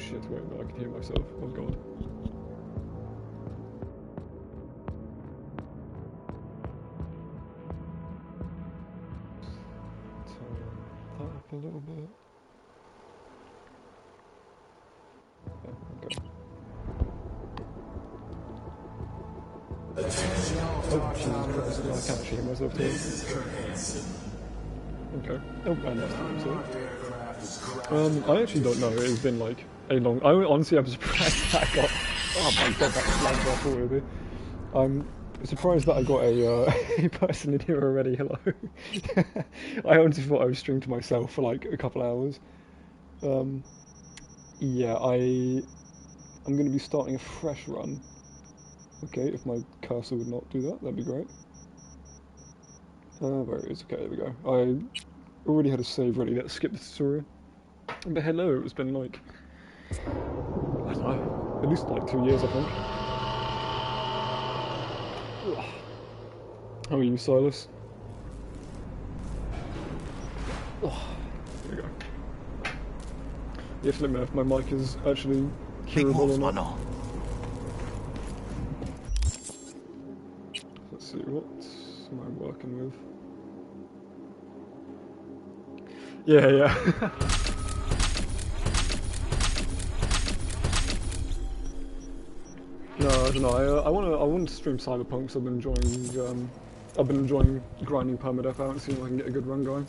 shit, wait, I can hear myself. Oh god. Turn that up a little bit. Okay. Oh, Jesus Christ, I can't actually hear myself too. Okay. Oh, and that's fine, so. I actually don't know, it's been like a long... honestly, I'm surprised that I got... Oh my god, that's flagged off already. I'm surprised that I got a person in here already, hello. I honestly thought I was streaming to myself for like a couple hours. Yeah, I'm going to be starting a fresh run. Okay, if my cursor would not do that, that'd be great. Where it is, okay, there we go. I already had a save ready, let's skip the tutorial. But hello, it's been like, I don't know, at least like 2 years, I think. How are you, Silas? Oh, there we go. You have to let me know if my mic is actually hearable or not. Let's see, what am I working with? Yeah, yeah. No, I don't know. I want to stream Cyberpunk, so I've been enjoying grinding Permadeath out and seeing if I can get a good run going.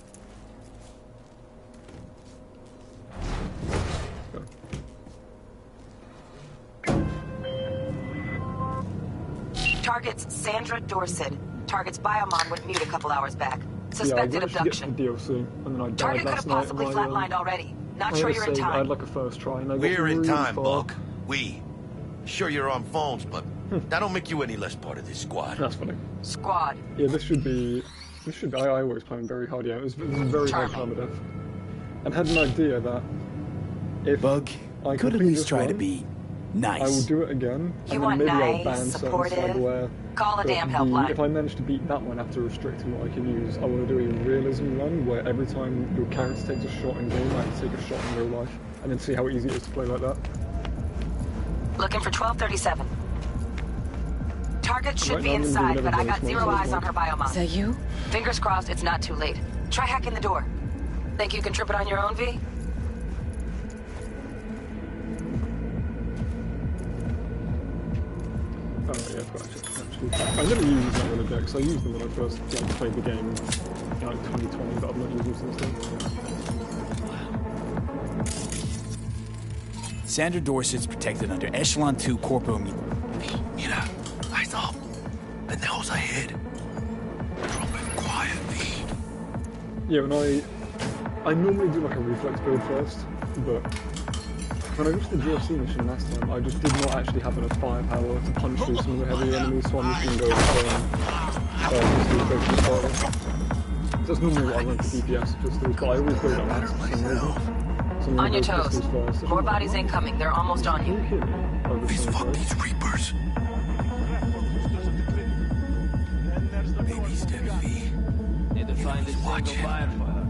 Target's Sandra Dorset. Target's biomon went mute a couple hours back. Suspected abduction. Get the DLC, and then I died Target could last have possibly night. flatlined already. Not sure you're in time. I had like a first try, and I got We're in really time, far. Buck. We. Sure you're on phones, but that don't make you any less part of this squad. That's funny. Squad. Yeah, this should be. I always play very hard. Yeah, this is very hard Permadeath. And had an idea that if Bug I could at least try to be nice. I will do it again, You and want then maybe nice, I'll ban certain supportive? cyberware. Call a damn helpline. If I manage to beat that one after restricting what I can use, I want to do a realism run where every time your character takes a shot in game, I have to take a shot in real life, and then see how easy it is to play like that. Looking for 1237. Target should Right be now, inside, but I got small, 0 so eyes on her biomon. Is that you? Fingers crossed it's not too late. Try hacking the door. Think you can trip it on your own, V? Oh yeah, I've got actually. I never used that one of decks. I used them when I first played the game in like 2020, but I've not used them since then. Sandra Dorset's protected under Echelon 2 Corpo Mira, eyes up. Pendejos ahead. Drop it quiet, V. Yeah, when I normally do like a reflex build first, but when I reached the DLC mission last time, I just did not actually have enough firepower to punch through some of the heavy enemies, so I'm just going to go so that's normally what I run for DPS pistols, but I always build up max for some reason. So On your toes. More bodies incoming. They're almost on you. Please fuck these Reapers. Baby steps, V. Need to find this single fire for her.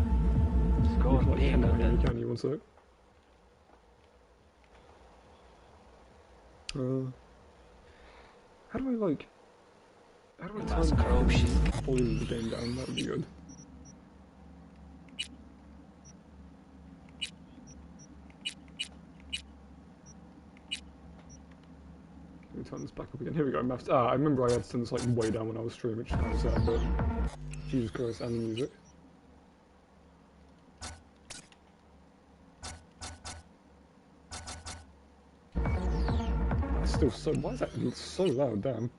Score big on that. Can you one sec? How do I turn the volume of the game down? That would be good. Let me turn this back up again. Here we go. Maths. I remember I had to turn this like way down when I was streaming, which is kind of sad, but Jesus Christ, and the music. Still so. Why is that so loud? Damn.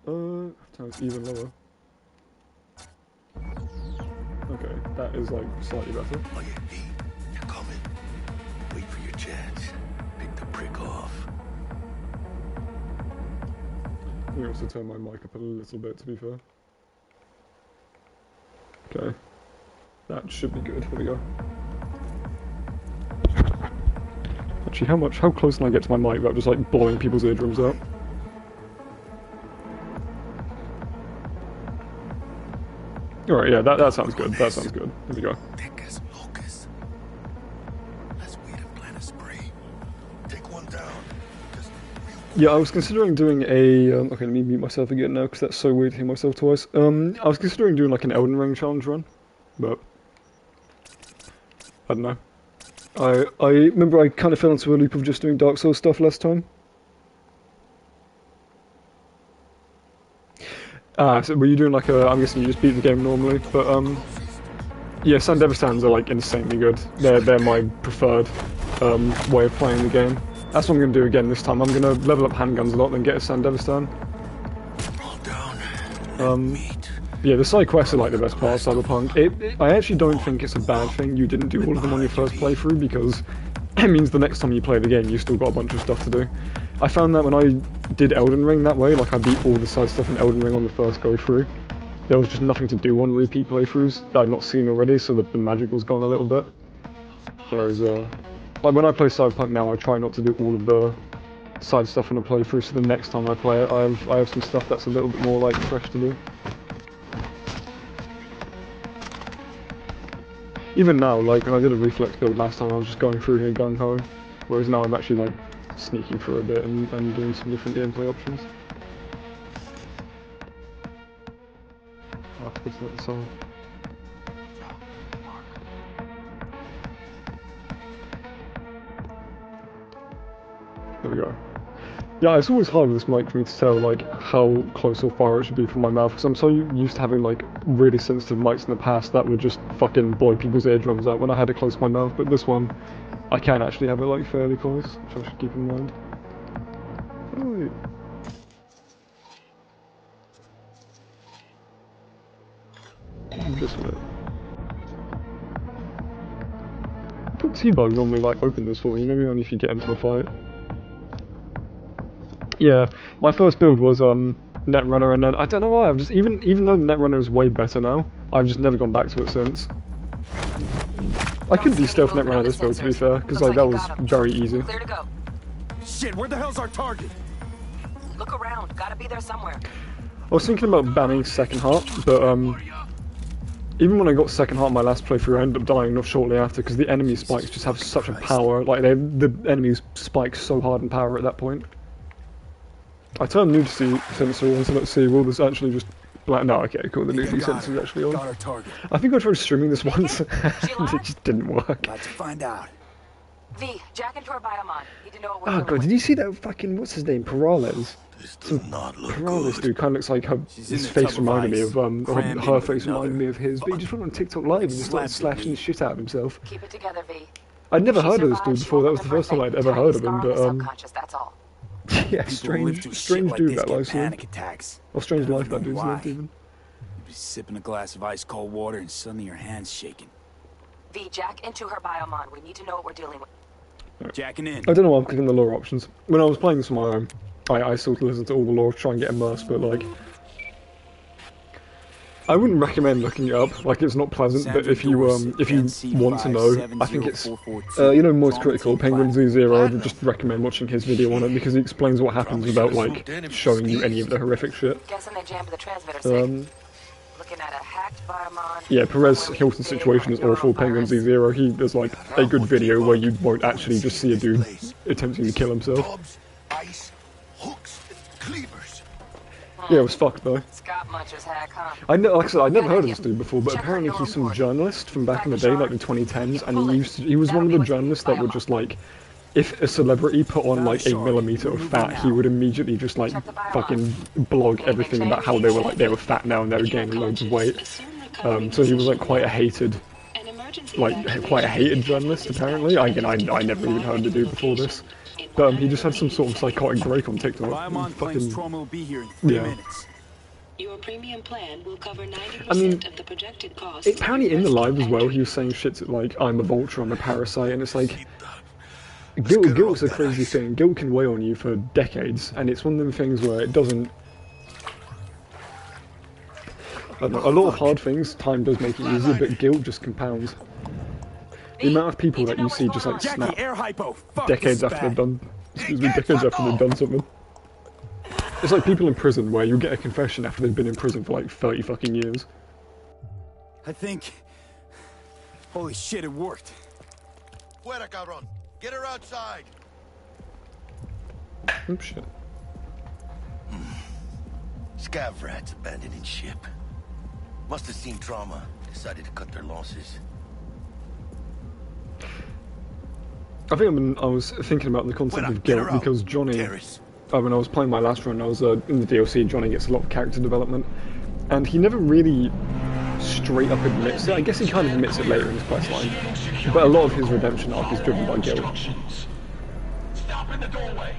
Turn it even lower. Okay, that is like slightly better. Oh yeah, V. You're coming. Wait for your chance. Pick the prick off. Let me also turn my mic up a little bit, to be fair. Okay. That should be good. Here we go. Actually, how close can I get to my mic without just like blowing people's eardrums out? Alright, yeah, that sounds good. That sounds good. Here we go. Thick as locusts. Let's wait and plan a spray. Yeah, I was considering doing a. Okay, let me mute myself again now because that's so weird to hear myself twice. I was considering doing like an Elden Ring challenge run, but I don't know. I remember I kind of fell into a loop of just doing Dark Souls stuff last time. So were you doing like a? I'm guessing you just beat the game normally, but yeah, Sandevisans are like insanely good. They're my preferred way of playing the game. That's what I'm going to do again this time. I'm going to level up handguns a lot, then get a Sandevistan. Yeah, the side quests are like the best part of Cyberpunk. I actually don't think it's a bad thing you didn't do all of them on your first playthrough, because it means the next time you play the game you've still got a bunch of stuff to do. I found that when I did Elden Ring that way, like I beat all the side stuff in Elden Ring on the first go through. There was just nothing to do on repeat playthroughs that I'd not seen already, so the magic was gone a little bit. Whereas, like when I play Cyberpunk now, I try not to do all of the side stuff in a playthrough, so the next time I play it, I have some stuff that's a little bit more like fresh to do. Even now, like when I did a reflex build last time, I was just going through here gung ho, whereas now I'm actually like sneaking through a bit and doing some different gameplay options. Oh, what's that song? There we go. Yeah, it's always hard with this mic for me to tell like how close or far it should be from my mouth, because I'm so used to having like really sensitive mics in the past that would just fucking blow people's eardrums out when I had it close to my mouth, but this one, I can actually have it like fairly close, which I should keep in mind. Oh, this way. I thought T-Bug normally like open this for you, maybe only if you get into the fight. Yeah, my first build was Netrunner, and then I don't know why I've just even though Netrunner is way better now, I've just never gone back to it since. I could do stealth Netrunner this build, to be fair, because like that was very easy. Clear to go. Shit, where the hell's our target? Look around. Gotta be there somewhere. I was thinking about banning Second Heart, but even when I got Second Heart in my last playthrough, I ended up dying off shortly after because the enemy spikes just have such a power. Like the enemies spike so hard in power at that point. I turned nudity sensor on, so let's see, will this actually just... Like, no, okay, cool, the nudity sensor is actually on. I think I tried streaming this once, and it just didn't work. About to find out. V, jack into her biomon. Need to know what we're Oh doing god, with. did you see that fucking, what's his name, Perales? This does not look Perales good. dude kind of looks like her, his face reminded me of, or her face reminded me of his, but he just went on TikTok live and just started slashing the shit out of himself. Keep it together, V. I'd never She heard of this survived, dude before, that was the first time I'd ever heard of him, but subconscious, that's all. yeah, People who live through strange shit like dude this that get lives panic lived. attacks. Or strange life Don't that know dude's why. lived even. You'd be sipping a glass of ice cold water and suddenly your hand's shaking. V, jack into her biomon. We need to know what we're dealing with. Jacking in. I don't know why I'm clicking the lore options. When I was playing this on my own, I still listened to all the lore to try and get immersed, but like... I wouldn't recommend looking it up, like it's not pleasant, but if you want to know, I think it's, you know Moist Critical, Penguin Z0, I'd just recommend watching his video on it because he explains what happens without like showing you any of the horrific shit. Guessing they jammed the transmitter signal. Looking at a hacked biomon. Yeah, Perez Hilton's situation is awful, Penguin Z0, he does like a good video where you won't actually just see a dude attempting to kill himself. Tubs, ice, hooks, and cleavers. Yeah, it was fucked though. Scott Muncher's hack, huh? Like I said, I'd never heard of this dude before, but apparently he's some journalist from back in the day, like the 2010s, and he was one of the journalists that would just like, if a celebrity put on like a millimeter of fat, he would immediately just like fucking blog everything about how they were fat now and they were gaining loads of weight. So he was like quite a hated journalist apparently. I never even heard of the dude before this. But he just had some sort of psychotic break on TikTok. Biomon claims trauma will be here in 3 minutes. Your premium plan will cover 90% of the projected cost. Apparently in the live as well, he was saying shit like, I'm a vulture, I'm a parasite, and it's like... Guilt's a crazy thing. Guilt can weigh on you for decades, and it's one of them things where it doesn't... I don't know, a lot of hard things, time does make it easier, but guilt just compounds. The amount of people that you see just like snap decades after they've done, decades after they've done something. It's like people in prison where you get a confession after they've been in prison for like 30 fucking years. I think... Holy shit, it worked. Fuera, cabrón. Get her outside. Oh shit. Scav rats abandoning ship. Must have seen trauma. Decided to cut their losses. I think I was thinking about the concept of guilt because Johnny, when I was playing my last run, I was in the DLC, Johnny gets a lot of character development, and he never really straight up admits it. I guess he kind of admits it later in his questline, but a lot of his redemption arc is driven by guilt. Stop in the doorway.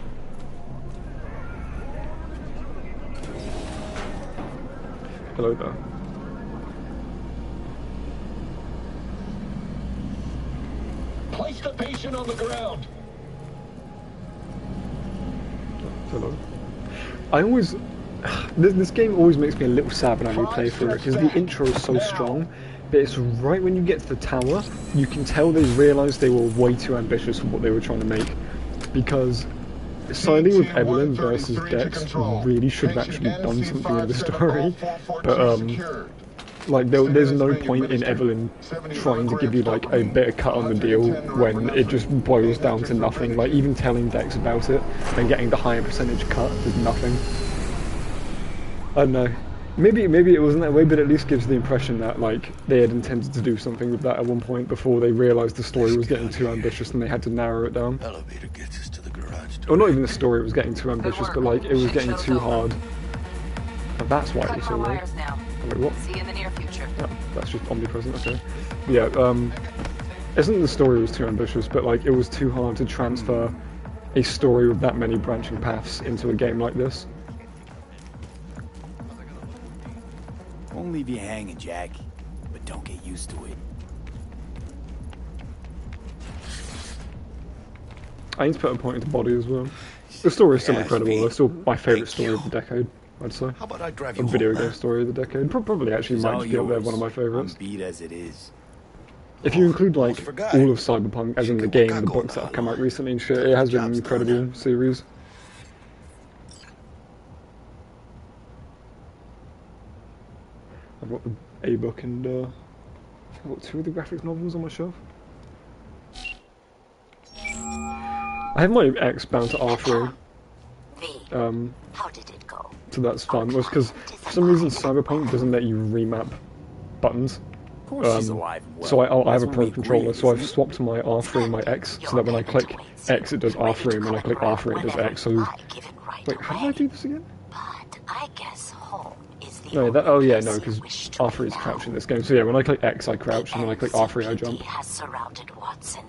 Hello there. Place the patient on the ground. Hello. I always... This game always makes me a little sad when I replay through it, because the intro is so strong, but it's right when you get to the tower, you can tell they realised they were way too ambitious for what they were trying to make, because siding with Evelyn versus Dex really should have actually done something in the story, but like there's no point in Evelyn trying to give you like a bit of cut on the deal when it just boils down to nothing. Like even telling Dex about it and getting the higher percentage cut is nothing. I don't know. Maybe it wasn't that way, but at least gives the impression that like they had intended to do something with that at one point before they realised the story was getting too ambitious and they had to narrow it down. Elevator gets us to the garage door. Or not even the story was getting too ambitious, but like it was getting too hard. And that's why it was so long. Wait, what? See you in the near future. Oh, that's just omnipresent, okay. Yeah, isn't the story was too ambitious, but like it was too hard to transfer a story with that many branching paths into a game like this. Won't leave you hanging, Jack, but don't get used to it. I need to put a point into body as well. The story is still incredible, it's still my favourite story of the decade, I'd say. How about I drive A you video home, game story of the decade. Probably actually might be up there, one of my favourites. Beat as it is. If you include like all of Cyberpunk, as in the game, the books that have come out recently and shit, it has been an incredible series. I've got the A book and I've got 2 of the graphic novels on my shelf. I have my X bound to R3. How did it go? So that's fun. Was because for some reason Cyberpunk doesn't let you remap buttons. Of course she's alive and well. So I have a That's Pro what we controller, agree, so I've isn't it? swapped my R3 and my X, so that when I click X it does R3, and when I click R3 it does X. So wait, how did I do this again? But I guess home is the No, oh yeah, no, because R3 is crouch in this game. So yeah, when I click X I crouch, and when I click R3 I jump. has surrounded Watson.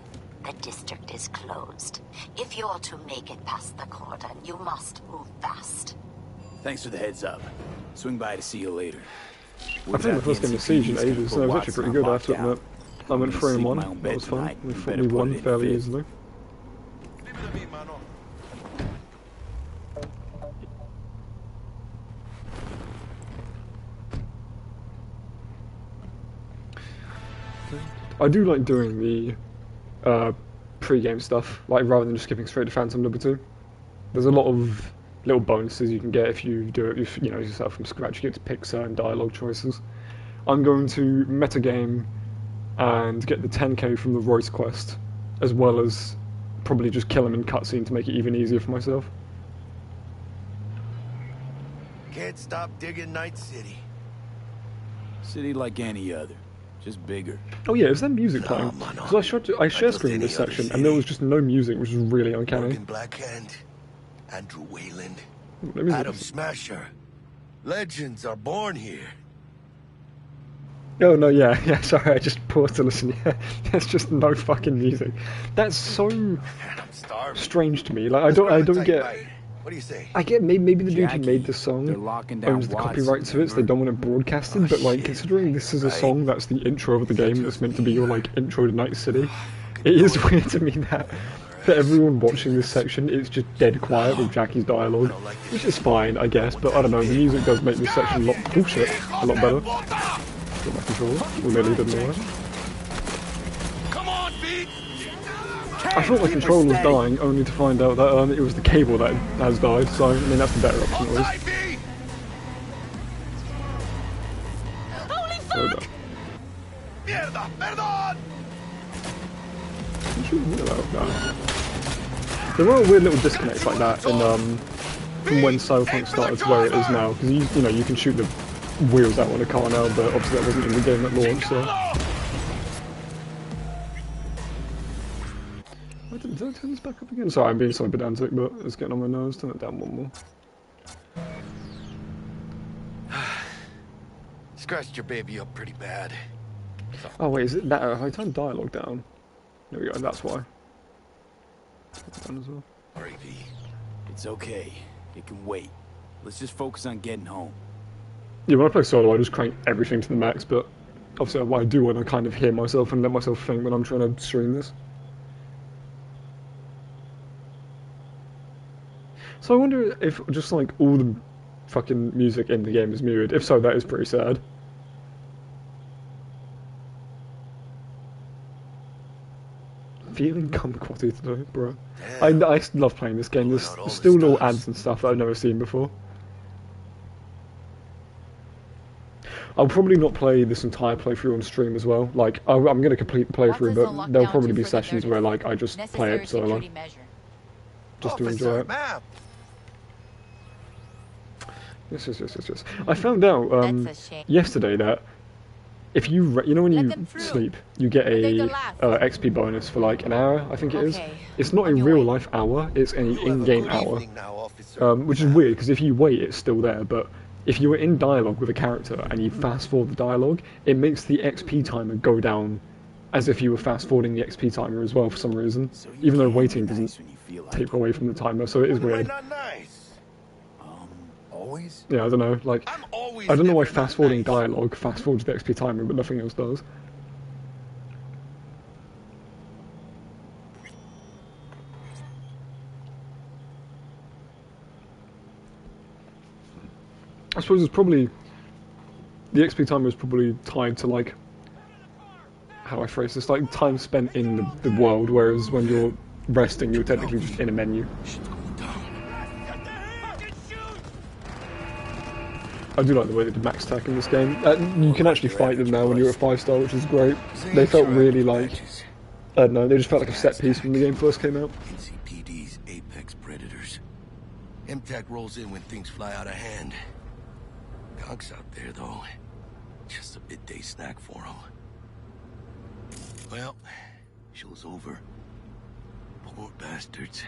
The district is closed. If you're to make it past the cordon, you must move fast. Thanks for the heads up. Swing by to see you later. I played my first game of Siege in ages, and it was actually pretty good, I have to admit. I went 3-1, that was fun. We fought me 1 fairly easily. I do like doing the pre-game stuff, like rather than just skipping straight to Phantom number 2. There's a lot of little bonuses you can get if you do it, you know, yourself from scratch. You get to pick certain dialogue choices. I'm going to metagame and get the 10k from the Royce quest, as well as probably just kill him in cutscene to make it even easier for myself. Can't stop digging Night City. City like any other, just bigger. Oh yeah, is there music playing? Because I share screened this section and there was just no music, which was really uncanny. Morgan Blackhand, Andrew Wayland, Let me Adam Smasher. Legends are born here. Oh no, yeah, sorry, I just paused to listen. Yeah, there's just no fucking music. That's so strange to me. Like I don't get. What do you say? I get maybe the dude who made the they're song locking down owns the Watson. copyright to it, so they don't want it broadcasted. But like, considering this is a song that's the intro of the game, that's meant to be your like intro to Night City, it is weird to me that for everyone watching this section, it's just dead quiet with Jackie's dialogue, which is fine, I guess. But I don't know, the music does make this section a lot better. Got my controller. We nearly didn't know that. Come on, Pete! I thought my controller was dying, only to find out that it was the cable that has died. So I mean, that's the better option, at least. Holy fuck! Mierda, perdón! There were weird little disconnects like that in from when Cyberpunk started to where it is now, because you know you can shoot the wheels out on a car now, but obviously that wasn't in the game at launch. So did I turn this back up again? Sorry, I'm being so pedantic, but it's getting on my nerves. Turn it down one more. Scratched your baby up pretty bad. Oh wait, is it that? I turned dialogue down. There we go. That's why. Down as well. R.A.V. It's okay. It can wait. Let's just focus on getting home. Yeah, when I play solo, I just crank everything to the max, but obviously I do want to kind of hear myself and let myself think when I'm trying to stream this. So I wonder if just like all the fucking music in the game is muted. If so, that is pretty sad. Feeling kumquatty today, bro. I love playing this game. There's still little ads and stuff that I've never seen before. I'll probably not play this entire playthrough on stream as well. Like, I'm going to complete the playthrough, but there'll probably be sessions where like I just play it solo, just to enjoy it. Yes. I found out yesterday that if you you know when you sleep, you get a XP bonus for like an hour, I think it is. It's not a real life hour; it's an in-game hour, which is weird because if you wait, it's still there. But if you were in dialogue with a character and you fast forward the dialogue, it makes the XP timer go down, as if you were fast forwarding the XP timer as well for some reason. Even though waiting doesn't take away from the timer, so it is weird. Always? Yeah, I don't know. Like, I don't know why fast forwarding dialogue fast forwards the XP timer, but nothing else does. I suppose it's probably the XP timer is probably tied to like how do I phrase this? Like time spent in the world, whereas when you're resting, you're technically just in a menu. I do like the way they did max attack in this game. You can actually fight them now when you're at 5-star, which is great. They felt really like, I don't know, they just felt like a set piece when the game first came out. NCPD's apex predators. MTech rolls in when things fly out of hand. Conk's out there, though. Just a midday snack for him. Well, show's over. Poor bastards.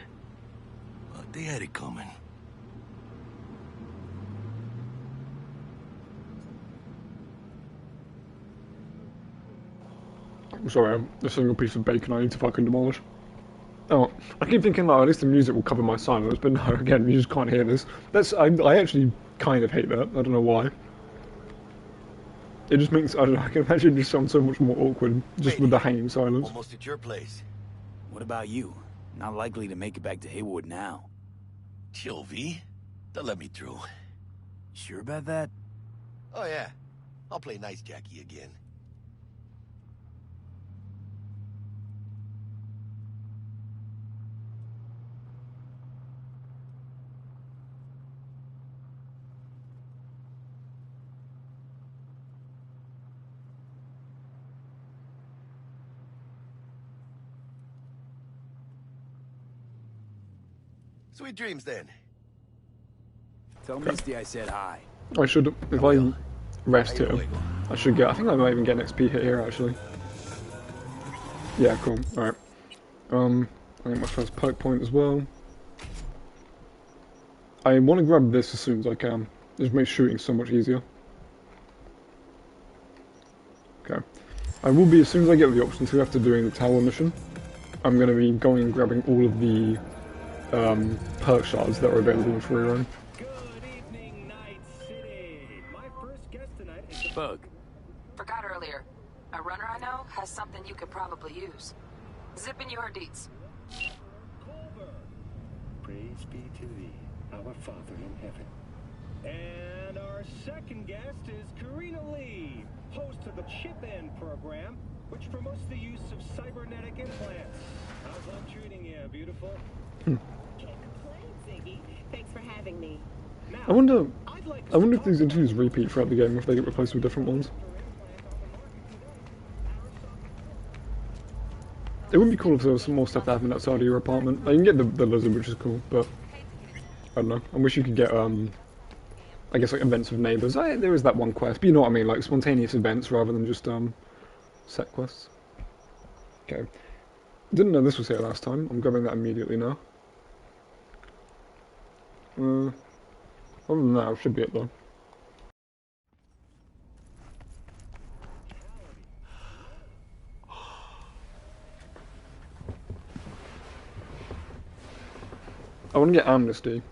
But they had it coming. I'm sorry, a single piece of bacon I need to fucking demolish. Oh, I keep thinking like, at least the music will cover my silence, but no, again, you just can't hear this. I actually kind of hate that, I don't know why. It just makes, I don't know, I can imagine it just sounds so much more awkward, just with the hanging silence. Almost at your place. What about you? Not likely to make it back to Haywood now. Chill, V. They'll let me through. Sure about that? Oh yeah, I'll play nice Jackie again. Sweet dreams, then. Tell Misty I said hi. I should, if I rest here, I should get, I think I might even get an XP hit here, actually. Yeah, cool, alright. I get my first perk point as well. I want to grab this as soon as I can. It just makes shooting so much easier. Okay. I will be, as soon as I get the option to after doing the tower mission, I'm going to be going and grabbing all of the perk shards that are available in free run. Good evening, Night City. My first guest tonight is Bug. Forgot earlier. A runner I know has something you could probably use. Zip in your deets. Culver. Praise be to thee, our Father in heaven. And our second guest is Karina Lee, host of the Chip-In program, which promotes the use of cybernetic implants. How's life treating you, beautiful? Can't complain, Ziggy. Thanks for having me. I wonder if these interviews repeat throughout the game, or if they get replaced with different ones. It would be cool if there was some more stuff happening outside of your apartment. You can get the lizard, which is cool, but I don't know. I wish you could get I guess like events with neighbours. There is that one quest, but you know what I mean, like spontaneous events rather than just set quests. Okay. Didn't know this was here last time. I'm grabbing that immediately now. Other than that, should be it though. I want to get amnesty.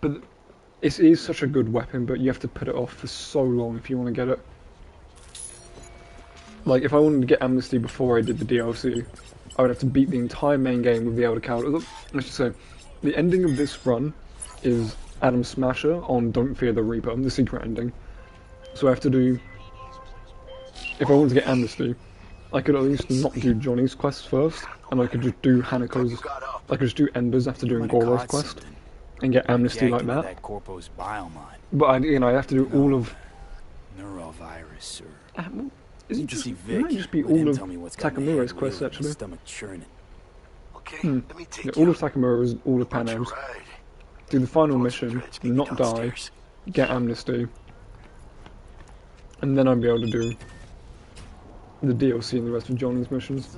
But it is such a good weapon, but you have to put it off for so long if you want to get it. Like, if I wanted to get amnesty before I did the DLC, I would have to beat the entire main game with the Elder Coward. Let's just say, the ending of this run is Adam Smasher on Don't Fear the Reaper, the secret ending. So I have to do... If I wanted to get amnesty, I could at least not do Johnny's quest first, and I could just do Hanako's... I could just do Embers after doing Goro's quest, and get amnesty like that. But I have to do all of... Neurovirus, or... It might just be all of Takamura's quests, actually. Yeah, all of Takamura's, all of Panam's. Do the final mission, not die, get amnesty, and then I'll be able to do the DLC and the rest of Johnny's missions.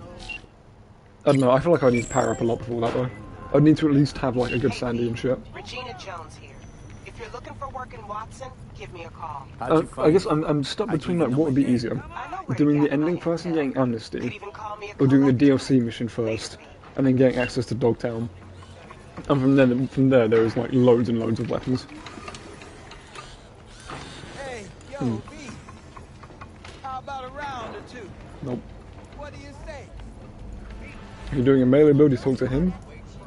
I don't know, I feel like I need to power up a lot before that though. I'd need to at least have like a good Sandy and shit. Regina Jones here. If you're looking for work in Watson, give me a call. I guess I'm stuck between like what would be easier, doing the ending first and getting amnesty, or doing the DLC mission first and then getting access to Dogtown. And from there there is like loads and loads of weapons. Hey, yo, B. How about a round or two? Nope. What do you say? If you're doing a melee build, you talk to him.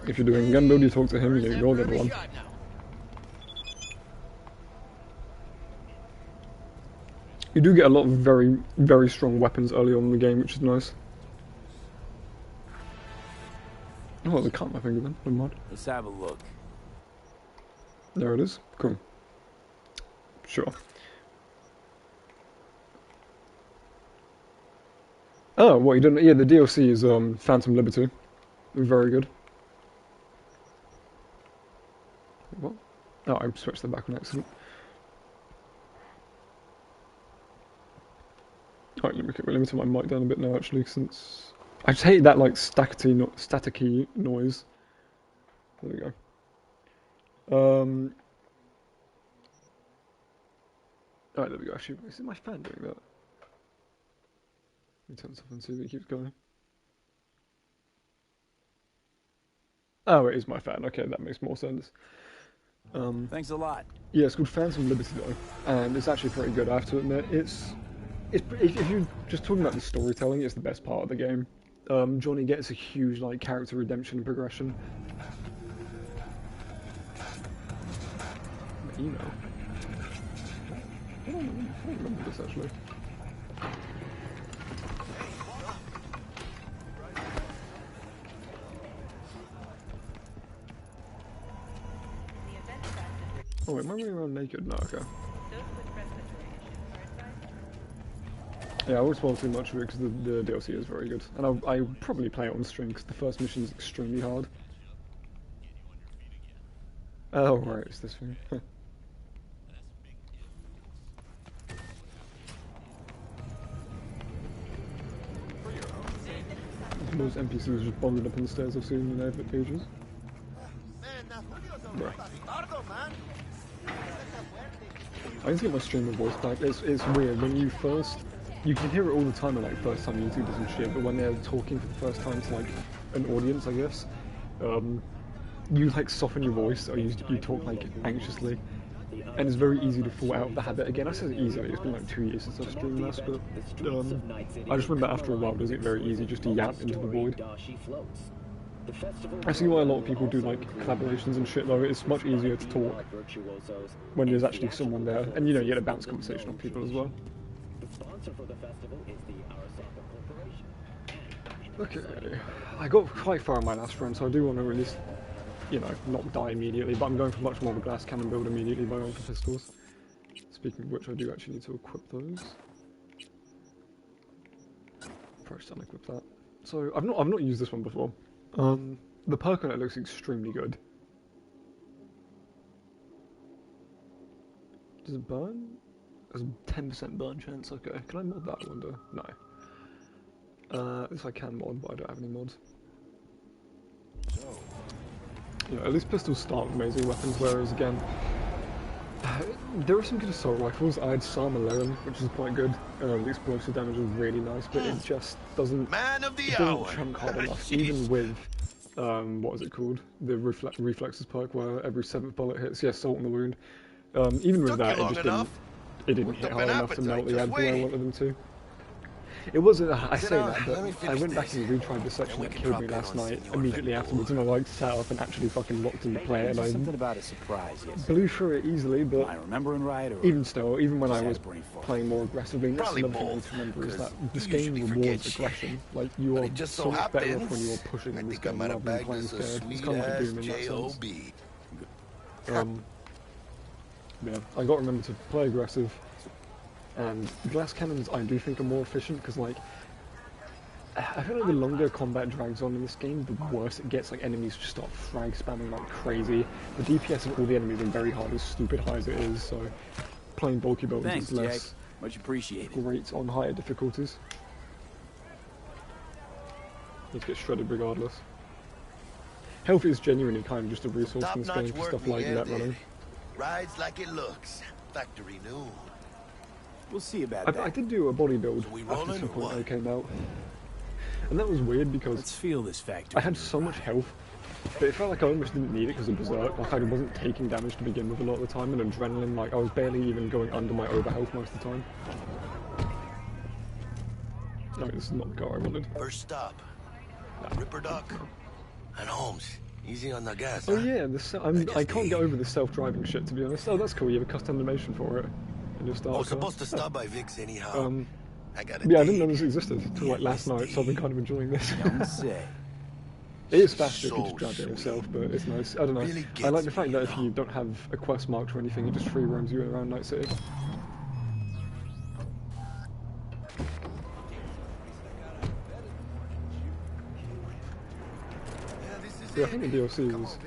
If you're doing a gun build, you talk to him, you ignore the other one. You do get a lot of very, very strong weapons early on in the game, which is nice. Oh, there's a cut my finger then, never mind. Let's have a look. There it is, cool. Sure. Oh, what you didn't? Yeah, the DLC is Phantom Liberty. Very good. What? Oh, I switched that back on accident. Alright, let me turn my mic down a bit now actually, since I just hate that like staticky noise. There we go. Alright, there we go. Actually, is it my fan doing that? Let me turn this off and see if it keeps going. Oh, it is my fan. Okay, that makes more sense. Thanks a lot. Yeah, it's called Phantom Liberty though, and it's actually pretty good. I have to admit, if you're just talking about the storytelling, it's the best part of the game. Johnny gets a huge like character redemption and progression. Email. I don't remember this actually. Oh wait, am I running around naked? No, okay. Yeah, I won't spoil too much of it because the DLC is very good. And I'll probably play it on stream because the first mission is extremely hard. Oh right, it's this thing. Those NPCs just bonded up on the stairs I've seen in the pages. Bruh. I need to get my streamer voice back. It's weird when you can hear it all the time in like first time YouTubers and shit, but when they're talking for the first time to like an audience, I guess, you like soften your voice or you talk like anxiously, and it's very easy to fall out of the habit again. I say easily, it's been like 2 years since I've streamed last, but I just remember after a while it does it very easy just to yap into the void. I see why a lot of people do like collaborations and shit though. It's much easier to talk when there's actually someone there, and you know you get a bounce conversation off people as well. Okay, I got quite far in my last run, so I do want to at least, you know, not die immediately, but I'm going for much more of a glass cannon build immediately by going for pistols. Speaking of which, I do actually need to equip those. First, unequip that. So I've not used this one before. The perk on it looks extremely good. Does it burn? There's a 10% burn chance. Okay, can I mod that, I wonder? No. This I can mod, but I don't have any mods. Yeah, at least pistols start with amazing weapons, whereas again, there are some good assault rifles. I had Psalm 11, which is quite good. The explosive damage is really nice, but it just doesn't, chunk hard enough, even with, what is it called? The reflexes perk, where every 7th bullet hits. Yeah, Salt in the Wound. Even with that, it didn't hit hard enough to melt the ad the way I wanted them to. It wasn't. I say that, but I went back and retried the section that killed me last night immediately afterwards, and I like sat up and actually fucking locked into play it, and I something about a surprise, yes. blew through it easily. But Am I remembering right, or even still, even when I was playing more aggressively, that's another thing I need to remember is that this game rewards aggression. Like you are so much better off when you are pushing in this game rather than playing scared. It's kind of like Doom in that sense. Yeah, I got to remember to play aggressive. And glass cannons, I do think, are more efficient because, like, I feel like the longer combat drags on in this game, the worse it gets. Like, enemies just start frag spamming like crazy. The DPS of all the enemies are very hard, as stupid high as it is. So, playing bulky builds is less Jack. Much appreciated. Great on higher difficulties. Need to get shredded regardless. Health is genuinely kind of just a resource in this game for stuff like net running. Rides like it looks. Factory new. We'll see about that. I did do a body build after 2.0 came out. And that was weird because let's feel this factory. I had so much health, but it felt like I almost didn't need it because of Berserk. Like I wasn't taking damage to begin with a lot of the time, and adrenaline, like I was barely even going under my overhealth most of the time. I mean, this is not the car I wanted. First stop. Ripper Duck. And Holmes. Easy on the gas. Oh yeah, I can't get over the self-driving shit, to be honest. Oh, that's cool. You have a custom animation for it. I was supposed to stop by Vic's anyhow. I didn't know this existed until like last night, so I've been kind of enjoying this. It is faster if you just drive it yourself, but it's nice. I don't know. I like the fact that if you don't have a quest marked or anything, it just free roams you around Night City. Yeah, I think the DLC is...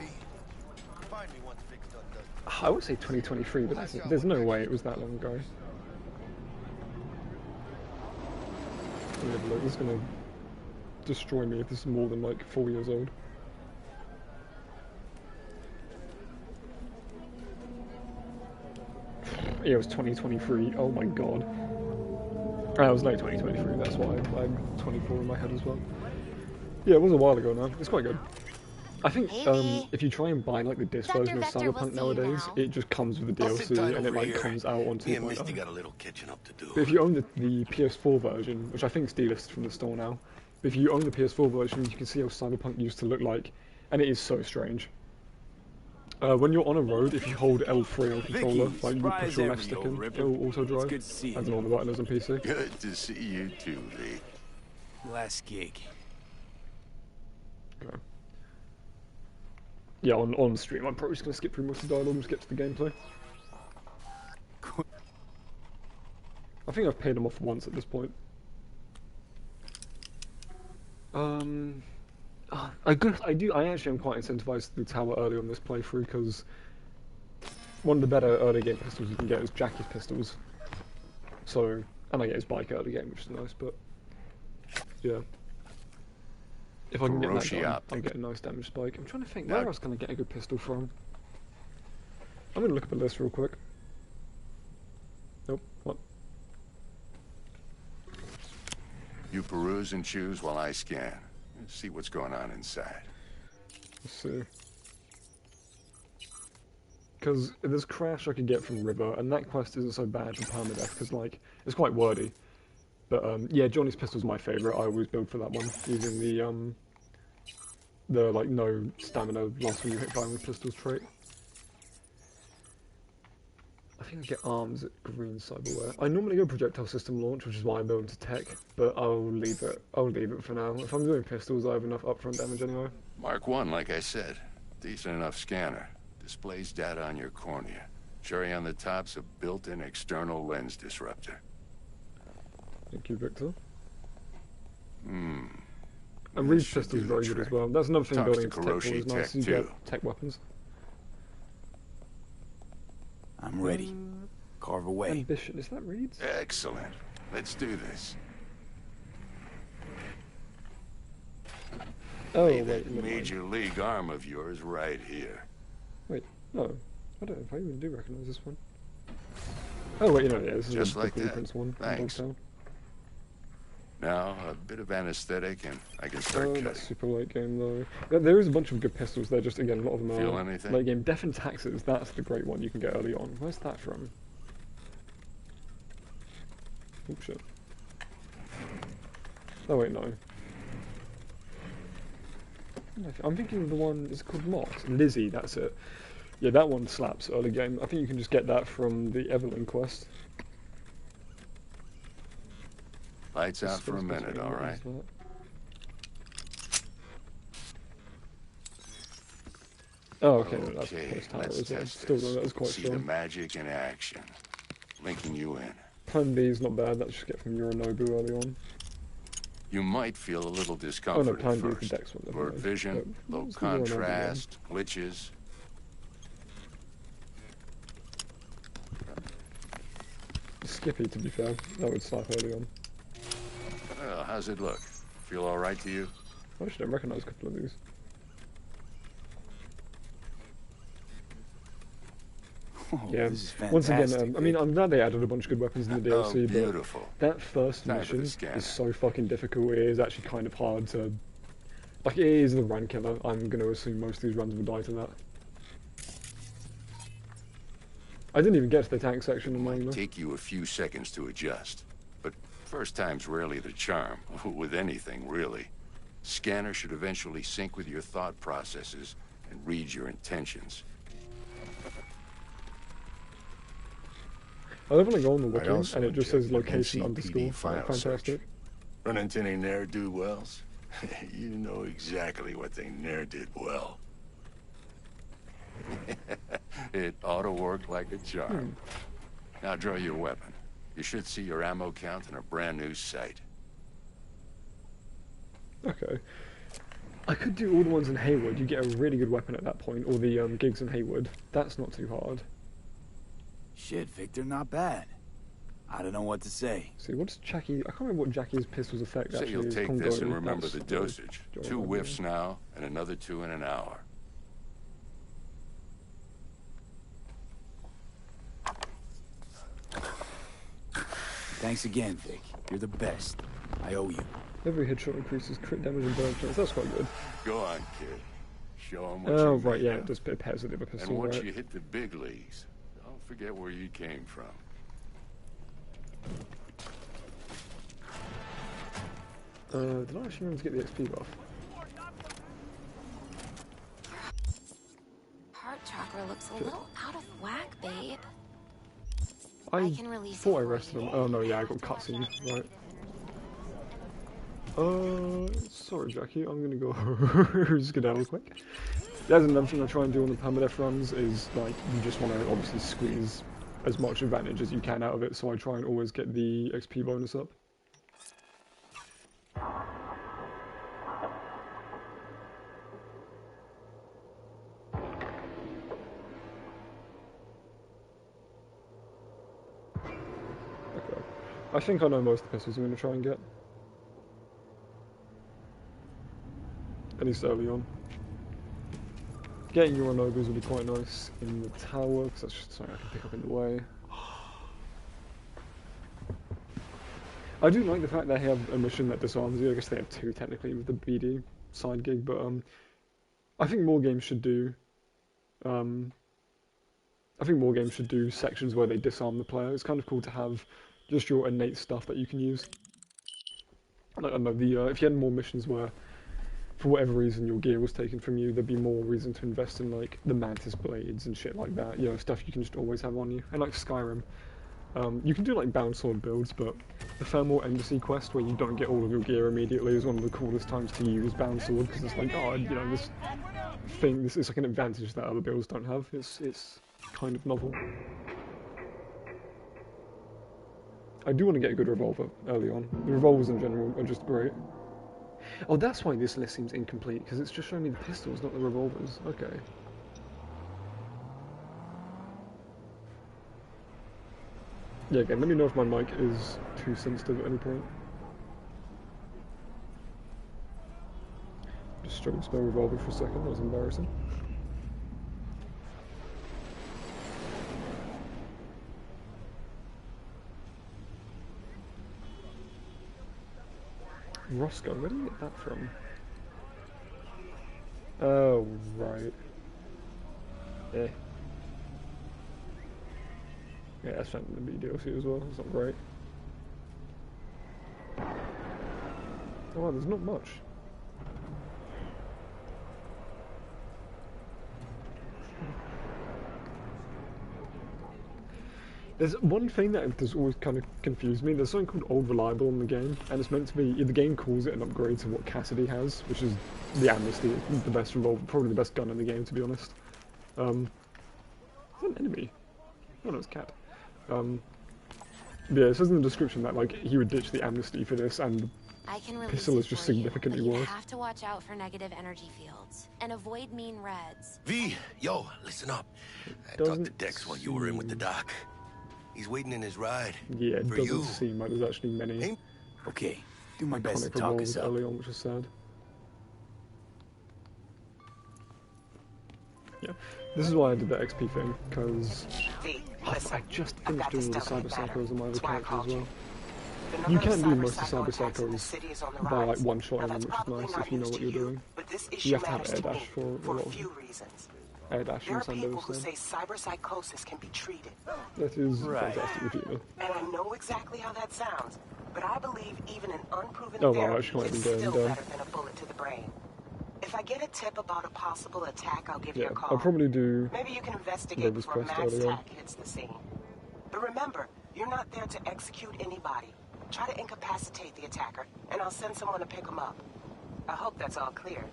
I would say 2023, but there's no way it was that long ago. This is going to destroy me if this is more than like 4 years old. Yeah, it was 2023. Oh my god. I was late 2023, that's why I'm 24 in my head as well. Yeah, it was a while ago now. It's quite good. I think if you try and buy like the disc version of Cyberpunk nowadays, it just comes with the DLC and it like comes out on 2.0. But if you own the PS4 version, which I think is delisted from the store now, but if you own the PS4 version, you can see how Cyberpunk used to look like, and it is so strange. When you're on a road, if you hold L3 on controller, like you push your left stick in, it'll auto drive. I don't know what the button is on PC. Good to see you too, V. Last gig. Okay. Yeah, on stream, I'm probably just going to skip through most of the dialogue and just get to the gameplay. I think I've paid them off once at this point. I actually am quite incentivized to do tower early on this playthrough because one of the better early game pistols you can get is Jackie's pistols. So, and I get his bike early game, which is nice, but yeah. If I can get that done, I'll get a nice damage spike. I'm trying to think where else can I get a good pistol from. I'm gonna look up a list real quick. Nope, what? You peruse and choose while I scan. See what's going on inside. Let's see. Because there's Crash I could get from River, and that quest isn't so bad for Permadeath, because like, it's quite wordy. But yeah, Johnny's pistol's my favourite. I always build for that one, using the like no stamina loss when you hit fire with pistols trait. I think I get arms at green cyberware. I normally go projectile system launch, which is why I build into tech, but I'll leave it. I'll leave it for now. If I'm doing pistols, I have enough upfront damage anyway. Mark 1, like I said, decent enough scanner. Displays data on your cornea. Cherry on the top's a built-in external lens disruptor. Thank you, Victor. And Reed's pistol's very good as well. That's another thing Talks building to into tech Kuroshi is nice. You too. get tech weapons. I'm ready. Carve away. Ambition, is that Reed's? Excellent. Let's do this. Oh, Lay wait, that Major League arm of yours right here. Wait, no. I don't know if I even do recognize this one. Oh, wait, yeah, this is Just the like Blueprints that. one. Thanks. Now, a bit of anesthetic and I can start Oh, cutting. that's super late game though. There is a bunch of good pistols there, just again, a lot of them Feel are anything? late game. Death and Taxes, that's the great one you can get early on. Where's that from? Oh shit. Oh wait, no. I'm thinking of the one, is it called Mox? Lizzie, that's it. Yeah, that one slaps early game. I think you can just get that from the Evelyn quest. Lights out for a minute, all right? Oh, okay, no, that's Okay, post tower let's as well. test Still, this. no, that was quite See the strong. magic in action. Linking you in. Plan B is not bad, that's just get from Yorinobu early on. You might feel a little Oh discomfort no, at Plan B is first. the Dex one. never Blurred mind. vision, low what's the Yorinobu one? contrast, glitches. Skippy, to be fair, that would slap early on. Well, how's it look? Feel all right to you? I actually don't recognise a couple of these. Oh, Yeah, this is once again, fantastic, I mean, I'm glad they added a bunch of good weapons in the Oh, DLC, beautiful. but that first Time for the mission scanner. is so fucking difficult, it is actually kind of hard to... Like, it is the run killer, I'm going to assume most of these runs will die to that. I didn't even get to the tank section in mine, though. Take you a few seconds to adjust. But first time's rarely the charm, with anything, really. Scanner should eventually sync with your thought processes and read your intentions. I love when I go on the I'd wiki, also and it just check says your location NCPD underscore, file fantastic. Run into any ne'er-do-wells? You know exactly what they ne'er did well. It ought to work like a charm. Now draw your weapon. You should see your ammo count in a brand new sight. Okay. I could do all the ones in Haywood, you get a really good weapon at that point, or the gigs in Haywood. That's not too hard. Shit, Victor, not bad. I don't know what to say. See, what's Jackie... I can't remember what Jackie's pistol's effect Say actually you'll is. take this and remember That's the dosage. 2 whiffs now, and another 2 in an hour. Thanks again, Vic. You're the best. I owe you. Every headshot increases crit damage and burn chance. That's quite good. Go on, kid. Show 'em what Oh, you're right, made yeah, of. it does pairs with the other pistol, And once right? you hit the big leagues, don't forget where you came from. Did I actually remember to get the XP buff? Heart chakra looks a little out of whack, babe. I can release thought I it for rested you. him. Oh no, yeah, I got cutscene, right. Sorry Jackie, I'm gonna go skedaddle quick. There's another thing I try and do on the Permadeath runs is, like, you just want to obviously squeeze as much advantage as you can out of it, so I try and always get the XP bonus up. Okay. I think I know most of the pistols I'm going to try and get. At least early on. Getting Yorinobus will be quite nice in the tower, because that's just something I can pick up in the way. I do like the fact they have a mission that disarms you. I guess they have 2 technically with the BD side gig, but I think more games should do sections where they disarm the player. It's kind of cool to have just your innate stuff that you can use. Like, I don't know, if you had more missions where, for whatever reason, your gear was taken from you, there'd be more reason to invest in, like, the Mantis blades and shit like that. You know, stuff you can just always have on you. And like Skyrim, you can do, like, bound sword builds, but the Thermal Embassy quest, where you don't get all of your gear immediately, is one of the coolest times to use bound sword, because it's like, oh, you know, this is like an advantage that other builds don't have. It's kind of novel. I do want to get a good revolver early on. The revolvers in general are just great. Oh, that's why this list seems incomplete, because it's just showing me the pistols, not the revolvers. Okay. Yeah, again, let me know if my mic is too sensitive at any point. Just straight spare revolver for a second, that was embarrassing. Roscoe, where did you get that from? Oh, right. Yeah. Yeah, that's found in the DLC as well, it's not great. Oh wow, there's not much. There's one thing that has always kind of confused me. There's something called Old Reliable in the game, and it's meant to be, the game calls it an upgrade to what Cassidy has, which is the Amnesty. It's the best revolver, probably the best gun in the game, to be honest. Is that an enemy? Oh no, it's a cat. Yeah, it says in the description that like he would ditch the Amnesty for this, and the pistol is just significantly worse. You have to watch out for negative energy fields and avoid mean reds. V, yo, listen up. I talked to Dex while you were in with the doc. He's waiting in his ride. Yeah, it doesn't seem like there's actually many. Okay, do my best to talk us up. Early on, which is sad. Yeah, this is why I did the XP thing, because I just finished doing all the Cyber Psychos on my other character as well. You can do most of Cyber Psychos by like one-shotting them, which is nice if you know what you're doing. You have to have air dash for a lot of air dash and Sandoz who say cyberpsychosis can be treated. That is fantastic, Regina. And I know exactly how that sounds, but I believe even an unproven therapy is still better than a bullet to the brain. If I get a tip about a possible attack, I'll give you a call. I'll probably do Maybe you can investigate before Max Tack hits the scene. But remember, you're not there to execute anybody. Try to incapacitate the attacker, and I'll send someone to pick him up. I hope that's all clear.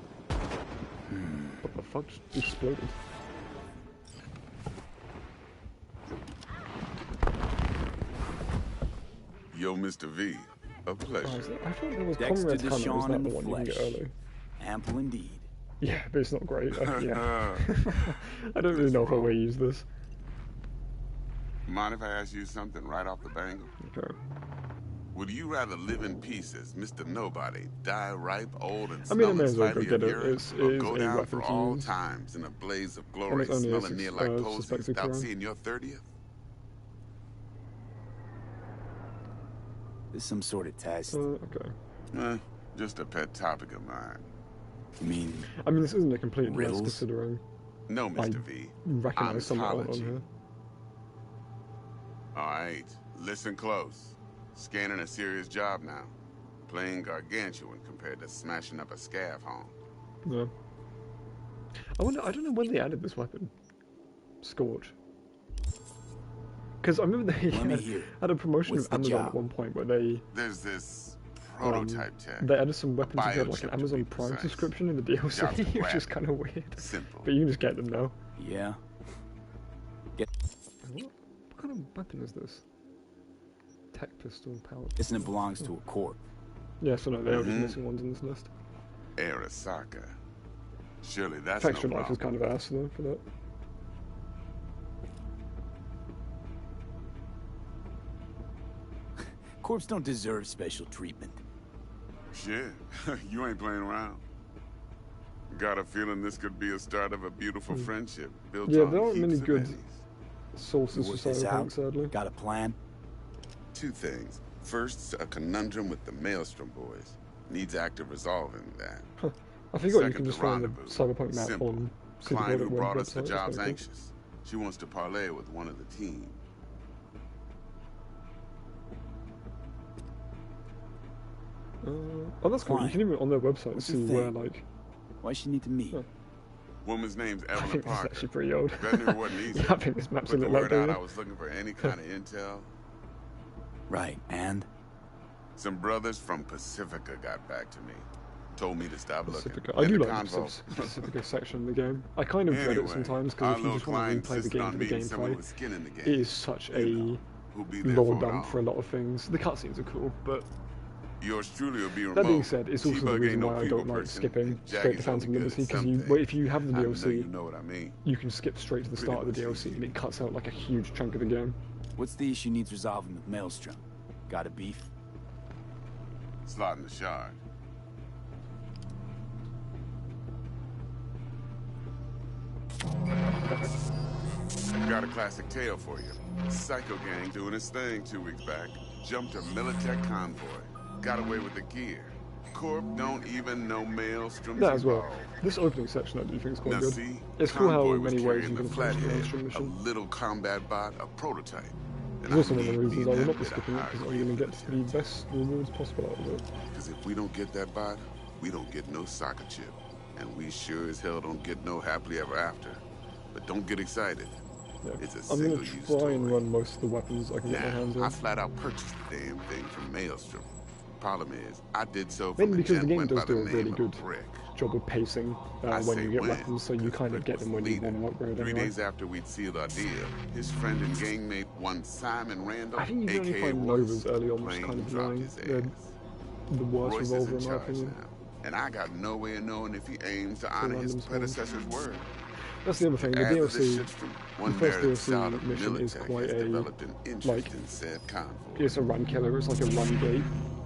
What the fuck just exploded? Yo, Mr. V, a pleasure. I thought there was Comrade's Tunnel, was that the one you can get early? Ample indeed. Yeah, but it's not great. Yeah. I don't really know how we use this. Mind if I ask you something right off the bangle? Okay. Would you rather live in peace as Mr. Nobody, die ripe, old, and I may smelling as well go slightly get of it. urine, It or is go a down weapon for to all use. times in a blaze of glory, it's only smelling near like posies suspected without crime. seeing your 30th? There's some sort of test. Okay. Just a pet topic of mine. You mean? I mean, this isn't a complete mess riddles? considering. No, Mr. V. Recognize someone on here. Alright, listen close. Scanning a serious job now. Playing gargantuan compared to smashing up a scav home. Yeah. I don't know when they added this weapon. Scorch. Because I remember they had a promotion of Amazon at one point where they... There's this prototype tech. They added some weapons that had like an Amazon Prime subscription in the DLC, which is kind of weird. Simple. But you can just get them now. Yeah. What kind of weapon is this? Tech pistol, power. Listen, it belongs to a corp. Yeah, so no, they are just missing ones in this list. Arasaka. Surely that's Texture no Knife is kind of ass though for that. Corps don't deserve special treatment. Shit, you ain't playing around. Got a feeling this could be a start of a beautiful friendship built on there aren't many heaps of good eddies. sources for Cyberpunk, sadly. Got a plan? Two things. First, a conundrum with the Maelstrom boys. Needs active resolving that. Huh. I forgot you Second, can just the find the rendezvous. Cyberpunk map Simple. on Client who City brought us the website. job's That's anxious. She wants to parlay with one of the team. Oh, that's cool. You can even on their website see where like. Why she need to meet? Huh. Woman's name's I Evelyn think this is Parker. actually pretty old. Bet knew it wasn't easy. I think this map's a Put the little word out outdated. I was looking for any kind of intel. Right, and? Some brothers from Pacifica got back to me. Told me to stop Pacifica. looking. I do In the like the convo. Pacifica section of the game. I kind of dread it Anyway, sometimes our because if you little just want to client replay the insisted game on for the meeting someone gameplay, with skin in the game. it is such a who'll be there lore for it dump all. for a lot of things. The cutscenes are cool, but Yours truly will be remote. That being said, it's also the T-Bug reason ain't no why I people don't like person, skipping and straight to Jackie's Phantom only good Liberty, at because some well, if you have the things. I DLC, know you know what I mean. you can skip straight to the start of the DLC, and it cuts out like a huge chunk of the game. What's the issue needs resolving with Maelstrom? Got a beef? Slotting the shard. Got a classic tale for you. Psycho gang doing his thing 2 weeks back. Jumped a Militech convoy. Got away with the gear. Corp don't even know Maelstrom's That as well. involved. This opening section I do think is quite Now good. see, It's cool how Convoy in was many ways carrying you the can approach the Flathead, mainstream a mission. little combat bot, a prototype. It's also one of the reasons I will not be skipping it, because you're going to get the best rewards possible out of it. Because if we don't get that bot, we don't get no soccer chip. And we sure as hell don't get no happily ever after. But don't get excited. Yeah. It's a I'm going to single-use try story. and run most of the weapons I can get my hands I on. flat out purchased the damn thing from Maelstrom. Problem is, I did so from Mainly a because the game gent does went by do a the really name of good Brick. job of pacing I when say you get when, weapons, so you kind of get them when you want to upgrade 3 anyway. days after we'd sealed our deal, his friend and gangmate, one Simon Randall, I think you can only aka find Royce, Novas early on, which is plain kind of dropped annoying. his They're ass. the worst Royce is revolver in in my charge opinion. now, and I got no way of knowing if he aims to honor his random spawns. predecessor's word. That's the other thing, the As of this DLC, shit's from the one first merited DLC scout of mission is Militech quite has a, developed an interest like, in said convoy. it's a run killer, it's like a run gate,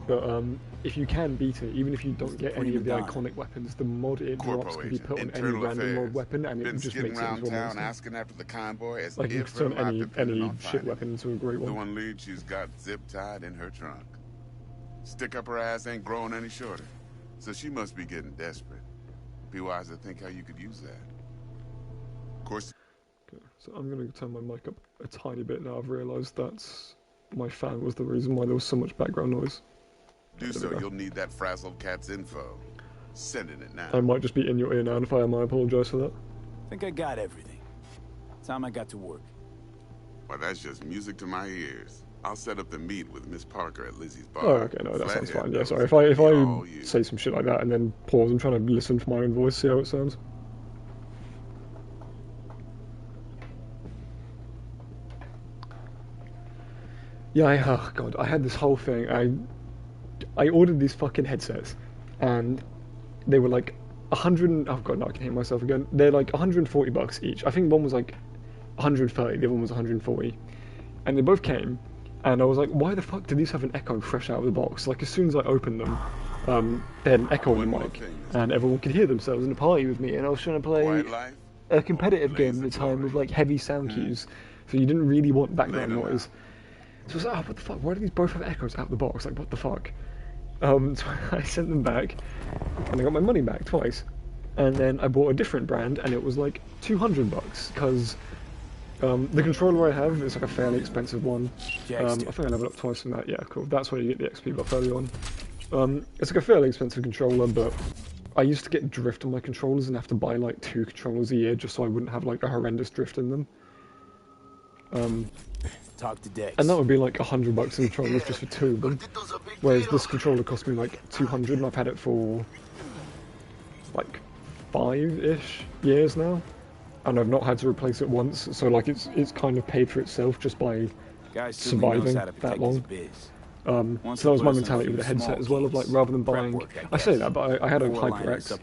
but if you can beat it, even if you don't get any of the iconic weapons, the mod it drops can be put on any random mod weapon, and it just makes it into a monster. Asking after the convoy as Like, you if can turn her life any depended on shit finding weapon into a great The one. one lead she's got zip-tied in her trunk. Stick up her ass ain't growing any shorter, so she must be getting desperate. Be wise to think how you could use that. Of course. Okay, so I'm going to turn my mic up a tiny bit now. I've realised that my fan was the reason why there was so much background noise. Do so, you'll need that frazzled cat's info. Sending it now. I might just be in your ear now, and if I am, I apologise for that. Think I got everything. Time I got to work. Well, that's just music to my ears. I'll set up the meet with Miss Parker at Lizzie's bar. Oh, okay, no, that sounds Flathead fine. Yeah, knows sorry. it If can I be all you. say some shit like that and then pause, I'm trying to listen for my own voice, see how it sounds. Yeah, oh god, I had this whole thing. I ordered these fucking headsets, and they were like 100. Oh god, no, I can hear myself again. They're like 140 bucks each. I think one was like 130, the other one was 140, and they both came. And I was like, why the fuck do these have an echo fresh out of the box? Like, as soon as I opened them, they had an echo on the mic, and everyone could hear themselves in a party with me, and I was trying to play a competitive game at the time with, like, heavy sound cues, so you didn't really want background noise. So I was like, oh, what the fuck, why do these both have echoes out the box? Like, what the fuck? So I sent them back, and I got my money back twice, and then I bought a different brand, and it was like 200 bucks, because the controller I have is like a fairly expensive one. I think I leveled up twice from that. Yeah, cool. That's where you get the XP buff early on. It's like a fairly expensive controller, but I used to get drift on my controllers and have to buy like 2 controllers a year just so I wouldn't have like a horrendous drift in them. Talk to Dex. And that would be like 100 bucks in controllers just for 2 of them. Whereas this controller cost me like 200, and I've had it for like 5-ish years now. And I've not had to replace it once, so like it's kind of paid for itself just by surviving that long. So that was my mentality with the headset as well, of like rather than buying. I say that, but I had a HyperX,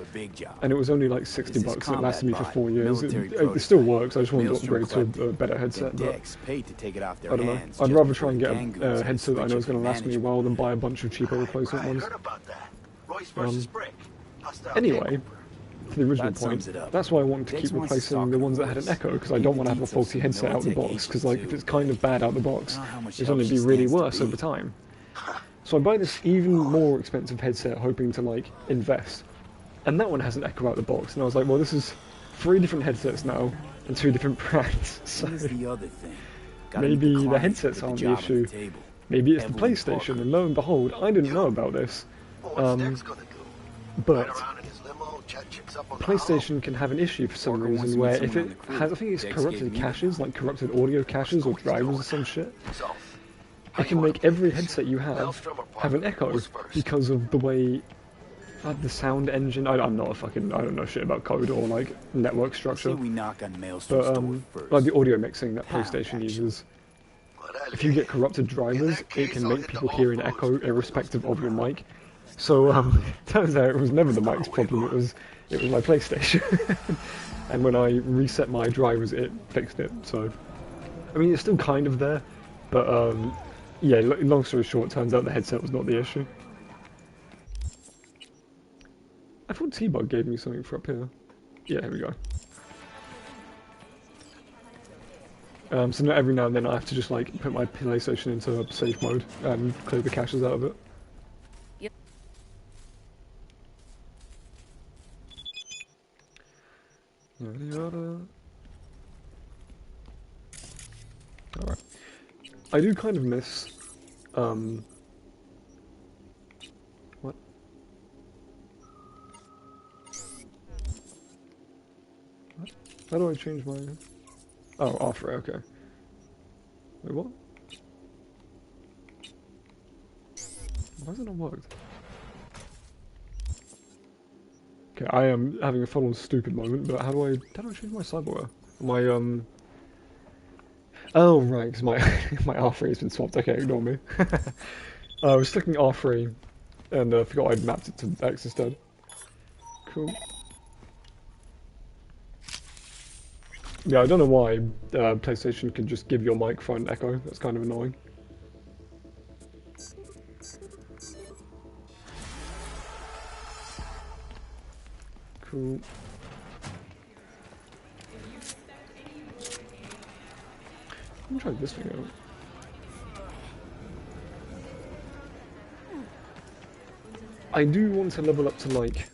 and it was only like 60 bucks, and it lasted me for 4 years. It still works. I just wanted to upgrade to a better headset. But I don't know. I'd rather try and get a headset that I know is going to last me a while than buy a bunch of cheaper replacement ones. Anyway. To the original point, that's why I wanted to keep replacing the ones that had an echo, because I don't want to have a faulty headset out the box, because like if it's kind of bad out the box, it's going to be really worse over time. So I buy this even more expensive headset hoping to like invest, and that one has an echo out the box, and I was like, well, this is 3 different headsets now, and 2 different brands, so maybe the headsets aren't the issue, maybe it's the PlayStation, and lo and behold, I didn't know about this, but PlayStation can have an issue for some reason where if it has, I think it's corrupted caches, like corrupted audio caches or drivers or some shit, it can make every headset you have an echo because of the way the sound engine. I'm not a fucking, I don't know shit about code or like network structure, but like the audio mixing that PlayStation uses, if you get corrupted drivers, it can make people hear an echo irrespective of your mic. So turns out it was never the mic's problem, it was my PlayStation. And when I reset my drivers, it fixed it. So I mean, it's still kind of there, but yeah, long story short, turns out the headset was not the issue. I thought T-Bug gave me something for up here. Yeah, here we go. So now every now and then I have to just like put my PlayStation into safe mode and clear the caches out of it. Yep. Alright. I do kind of miss what? How do I change my... Oh, offer, okay. Wait, what? Why has it not worked? Okay, I am having a full-on stupid moment, but how do I change my cyberware? My, Oh, right, because my, my R3 has been swapped. Okay, ignore me. I was clicking R3, and forgot I'd mapped it to X instead. Cool. Yeah, I don't know why PlayStation can just give your microphone echo. That's kind of annoying. Cool. Let me try this thing out. I do want to level up to like...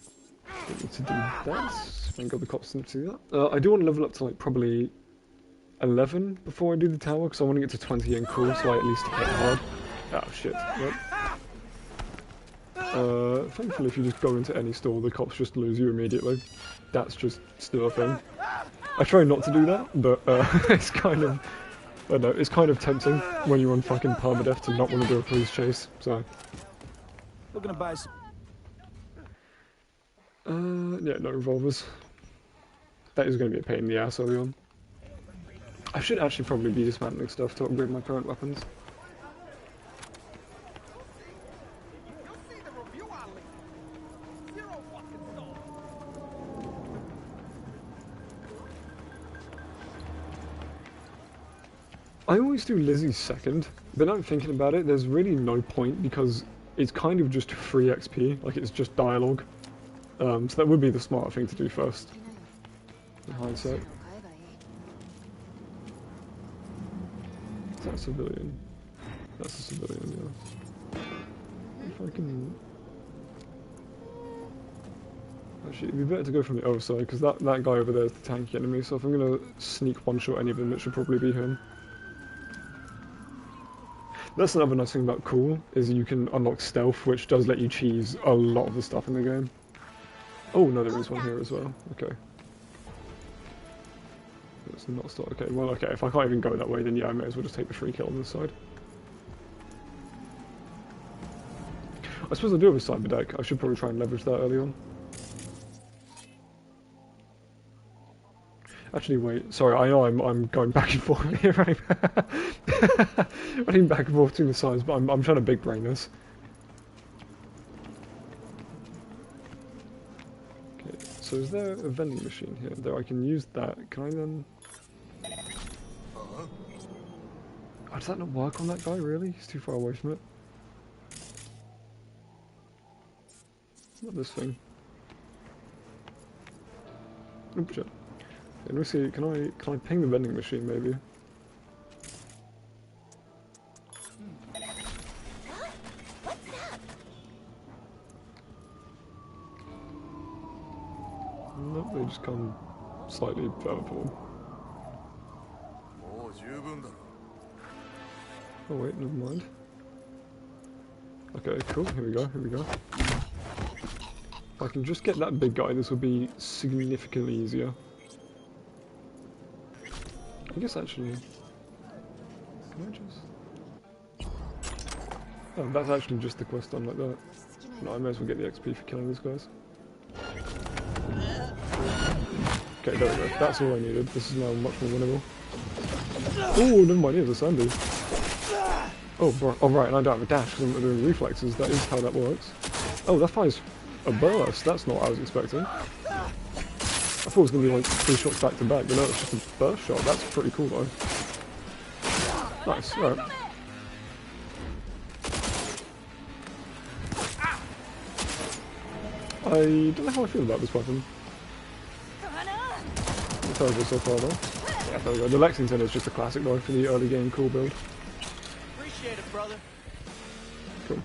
to do that. Thank God the cops didn't see that. I do want to level up to like probably 11 before I do the tower, because I want to get to 20 and cool, so I at least hit hard. Oh shit. Yep. Thankfully if you just go into any store, the cops just lose you immediately. That's just still a thing. I try not to do that, but it's kind of... I don't know, it's kind of tempting when you're on fucking Permadeath to not want to do a police chase, so... Looking to buy some... yeah, no revolvers. That is going to be a pain in the ass early on. I should actually probably be dismantling stuff to upgrade my current weapons. I always do Lizzie's second, but now I'm thinking about it, there's really no point because it's kind of just free XP, like it's just dialogue. So that would be the smarter thing to do first, in hindsight. Is that a civilian? That's a civilian, yeah. If I can... Actually, it'd be better to go from the other side, because that guy over there is the tanky enemy, so if I'm going to sneak one-shot any of them, it should probably be him. That's another nice thing about Cool, is you can unlock stealth, which does let you cheese a lot of the stuff in the game. Oh, no, there is one here as well. Okay. It's not start. Okay, well, okay, if I can't even go that way, then yeah, I may as well just take the free kill on this side. I suppose I do have a cyber deck. I should probably try and leverage that early on. Actually, wait. Sorry, I know I'm going back and forth here, right? Running back and forth between the sides, but I'm trying to big brain this. Okay, so is there a vending machine here? There, I can use that. Can I then? Oh, does that not work on that guy? Really? He's too far away from it. Not this thing. Oh shit. Let me see, can I ping the vending machine maybe? Nope, they just come slightly further forward. Oh wait, never mind. Okay, cool, here we go, here we go. If I can just get that big guy, this will be significantly easier. I guess actually, can I just... Oh, that's actually just the quest done like that. No, I may as well get the XP for killing these guys. Okay, there we go. That's all I needed. This is now much more winnable. Oh, never mind, he has a sandy. Oh, oh right, and I don't have a dash because I'm not doing reflexes. That is how that works. Oh, that fires a burst. That's not what I was expecting. I thought it was going to be like 3 shots back to back, but no, it's just a burst shot. That's pretty cool though. Nice, alright. I don't know how I feel about this weapon. It's terrible so far though. Yeah, there we go. The Lexington is just a classic though for the early game cool build. Appreciate it, brother. Cool.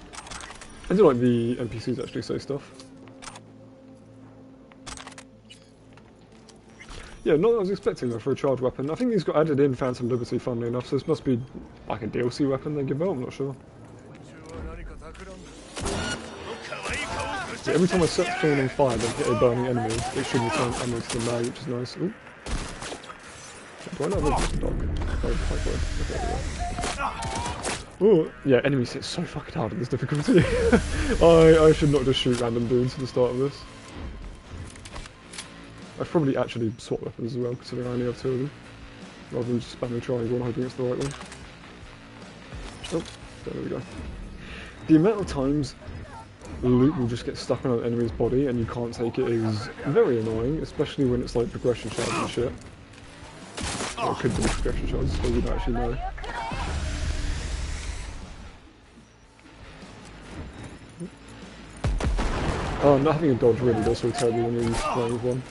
I do like the NPCs actually say stuff. Yeah, not what I was expecting though for a charge weapon. I think these got added in Phantom Liberty, funnily enough, so this must be like a DLC weapon they give out, I'm not sure. Yeah, every time I set someone on fire and hit a burning enemy, it should return ammo to the mag, which is nice. Ooh. Do I not have a dog? Oh, quite good. Oh, yeah, enemies hit so fucking hard at this difficulty. I should not just shoot random dudes at the start of this. I'd probably actually swap weapons as well, considering I only have 2 of them. Rather than just spamming triangle and hoping it's the right one. Oh, there we go. The amount of times loot will just get stuck on an enemy's body and you can't take it is very annoying, especially when it's like progression shards and shit. Or it could be progression shards, so you don't actually know. Oh, not having a dodge really does feel terrible when you're used to playing with one.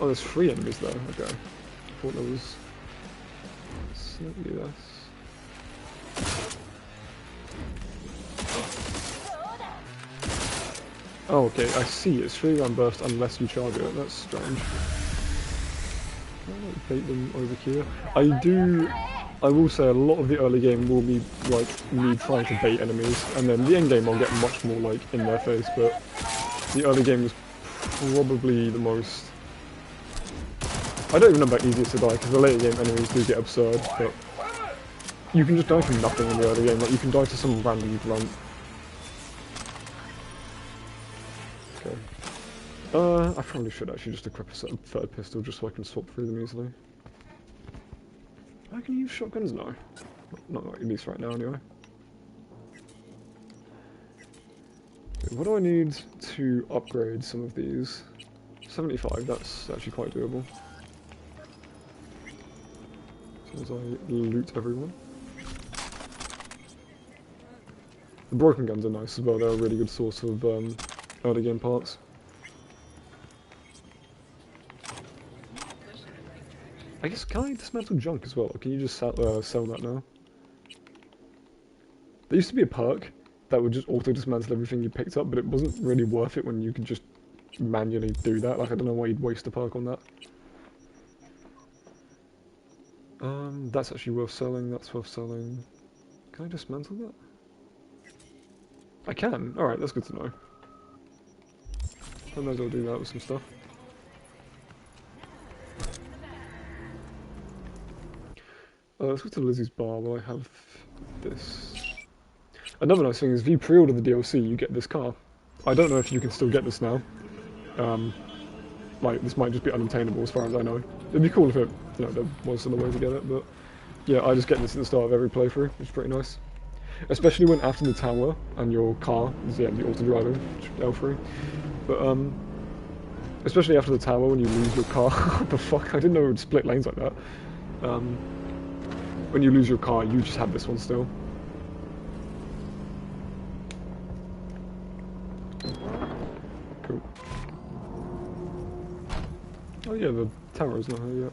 Oh, there's 3 enemies though, okay. I thought there was slightly less. Oh, okay, I see. It's 3 round burst unless you charge it. That's strange. I'll bait them over here. I will say a lot of the early game will be like me trying to bait enemies, and then the end game I'll get much more like in their face, but the early game is probably the most... I don't even know about easiest to die, because the later game enemies do get absurd, but you can just die from nothing in the early game. Like, you can die to some random grunt. Okay. I probably should actually just equip a 3rd pistol just so I can swap through them easily. I can use shotguns now. Not at least right now, anyway. Okay, what do I need to upgrade some of these? 75, that's actually quite doable. As I loot everyone. The broken guns are nice as well, they're a really good source of early game parts. I guess, can I dismantle junk as well, or can you just sell that now? There used to be a perk that would just auto-dismantle everything you picked up, but it wasn't really worth it when you could just manually do that. Like, I don't know why you'd waste a perk on that. That's actually worth selling, that's worth selling. Can I dismantle that? I can! Alright, that's good to know. I might as well do that with some stuff. Let's go to Lizzie's bar while I have this. Another nice thing is if you pre-order the DLC, you get this car. I don't know if you can still get this now. Like, this might just be unobtainable as far as I know. It'd be cool if it, you know, there was still a way to get it, but yeah, I just get this at the start of every playthrough, which is pretty nice. Especially when after the tower and your car is the auto-driving, L3. But, especially after the tower when you lose your car. What the fuck? I didn't know it would split lanes like that. When you lose your car, you just have this one still. Cool. Oh yeah, the tower is not here yet.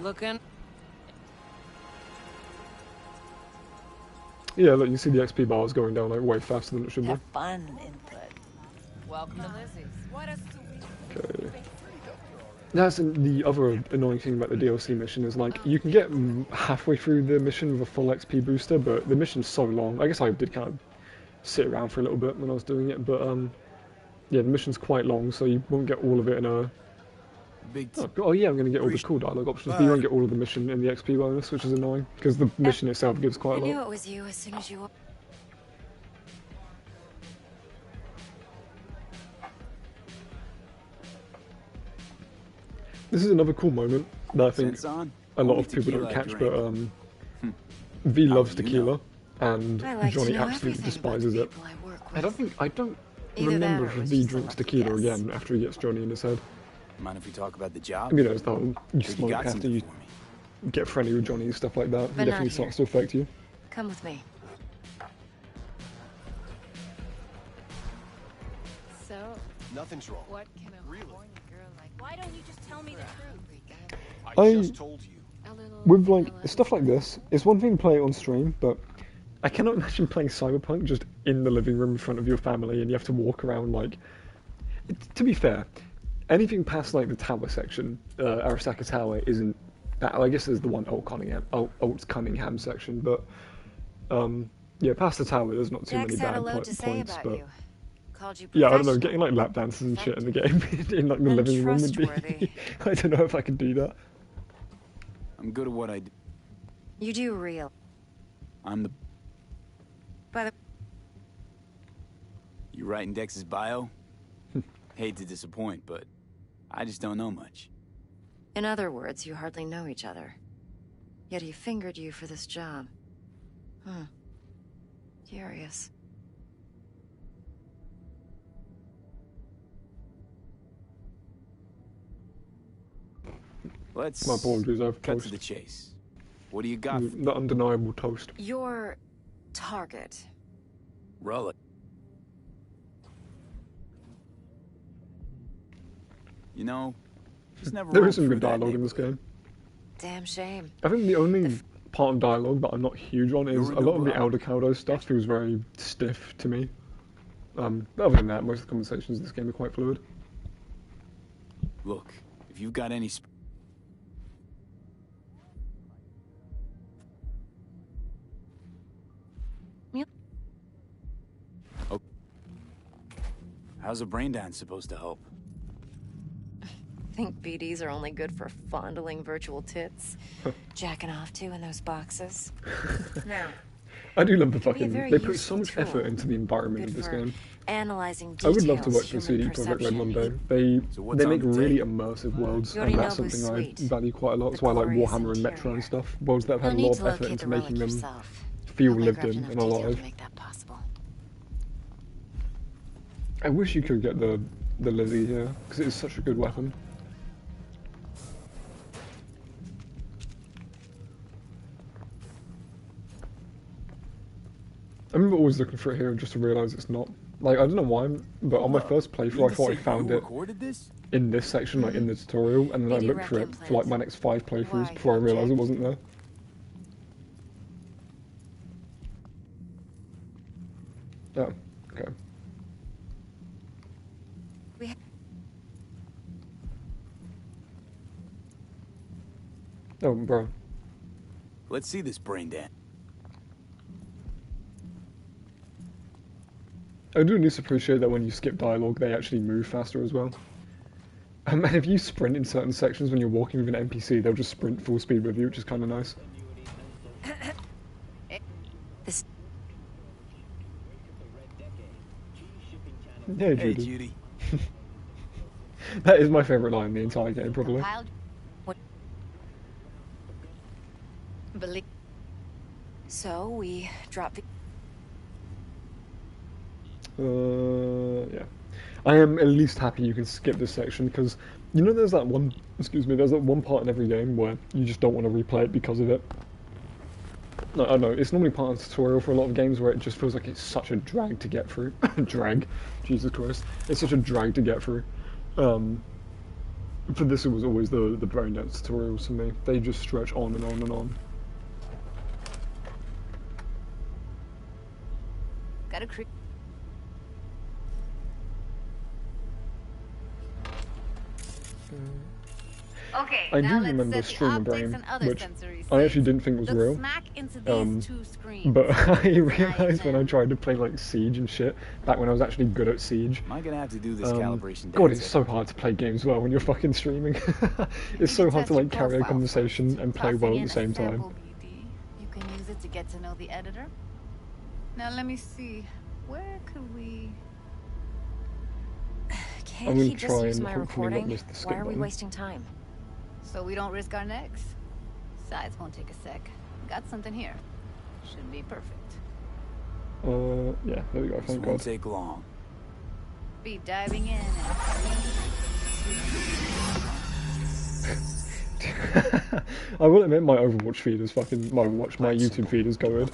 Looking. Yeah, look, you see the XP bar is going down like way faster than it should be. Have fun, input. Welcome to Lizzie's. Okay. That's the other annoying thing about the DLC mission is like you can get halfway through the mission with a full XP booster, but the mission's so long. I guess I did kind of sit around for a little bit when I was doing it, but yeah, the mission's quite long, so you won't get all of it in a... Oh yeah, I'm going to get all the cool dialogue options, but you won't get all of the mission in the XP bonus, which is annoying, because the mission itself gives quite a lot. I knew it was you as soon as you... This is another cool moment that I think Sense a lot only of people don't tequila I catch, drink. but V How loves do you tequila, know? and I like to Johnny know absolutely everything about despises the it. people I work I don't Either remember that if or it's V just a drinks lucky tequila guess. again after he gets Johnny in his head. Mind if we talk about the job? You know, it's that whole, you Think you smoke got after something you for me? get friendly with Johnny and stuff like that. It But not definitely here. starts to affect you. Come with me. So, Nothing's wrong. what can a horny girl like? Why don't you just tell me the truth? I I- just told you. A little With like vanilla. stuff like this, it's one thing to play it on stream, but I cannot imagine playing Cyberpunk just in the living room in front of your family and you have to walk around like. To be fair, anything past like the tower section, Arasaka Tower isn't that. I guess there's the one Old Cunningham section, but yeah, past the tower there's not too Dex many had a bad load to say points, about but you. Called you yeah, I don't know, professional. getting like lap dances and shit in the game in like the And living room would trustworthy. be. I don't know if I could do that. I'm good at what I do. You do real. I'm the... By the You writing Dex's bio? Hate to disappoint, but I just don't know much. In other words, you hardly know each other. Yet he fingered you for this job. Curious. Let's My apologies, I've cut to toast. the chase. What do you got? The undeniable toast. Your target. Relic. You know, just never There rolled is some through good that dialogue in this game. Damn shame. I think the only part of dialogue that I'm not huge on is a lot of the Elder Caldo stuff feels very stiff to me. But other than that, most of the conversations in this game are quite fluid. Look, if you've got any... Yep. Oh. How's a brain dance supposed to help? Think BDs are only good for fondling virtual tits? Jacking off to in those boxes? No. I do love the It can be a fucking... very They put so useful much tool. effort into the environment Good of this for game. analyzing I details, would love to work for human CD Projekt Red perception. one day. They what's they on make the really tape? immersive worlds, and Yorinobu's that's something I sweet. value quite a lot. That's The why I like glorious Warhammer and Metro interior. and stuff. Worlds that have had You'll a need lot to of effort locate into the relic making them yourself. feel Nobody lived grabbed in enough and detail alive. to make that possible. I wish you could get the Lizzie here, because it is such a good weapon. I remember always looking for it here just to realise it's not. Like, I don't know why, but on my first playthrough I thought I found it in this section, like in the tutorial, and then I BD looked for rec it for like my next 5 Why, playthroughs before I you realised it checked? wasn't there. Oh, okay. Oh, bro. Let's see this brain dance. I do at least appreciate that when you skip dialogue, they actually move faster as well. And if you sprint in certain sections when you're walking with an NPC, they'll just sprint full speed with you, which is kind of nice. This... Hey, Judy. Hey, Judy. That is my favourite line in the entire game, probably. So we drop the... Yeah. I am at least happy you can skip this section, because, you know there's that one, there's that one part in every game where you just don't want to replay it because of it. No, I don't know, it's normally part of the tutorial for a lot of games where it just feels like it's such a drag to get through. Drag. Jesus Christ. It's such a drag to get through. For this it was always the brain dance tutorials for me. They just stretch on and on and on. Gotta creep. Okay, I now do let's remember set the Streamer optics Brain, and other which sensory I actually states. didn't think was Look real. smack into these two screens. But I realised when I tried to play like Siege and shit, back when I was actually good at Siege. Am I gonna have to do this calibration God, dance it's so hard to play games well when you're fucking streaming. It's so hard to like carry a conversation and play well at the same time. You can use it to get to know the editor. Now let me see. Where could we... Can't I'm gonna he just try use and my hopefully not recording? miss the skip Why are we button. wasting time? So we don't risk our necks. Sides won't take a sec. Got something here. Should be perfect. Yeah, there we go, thank God. Won't take long. Be diving in I will admit my Overwatch feed is fucking... my YouTube feed is going.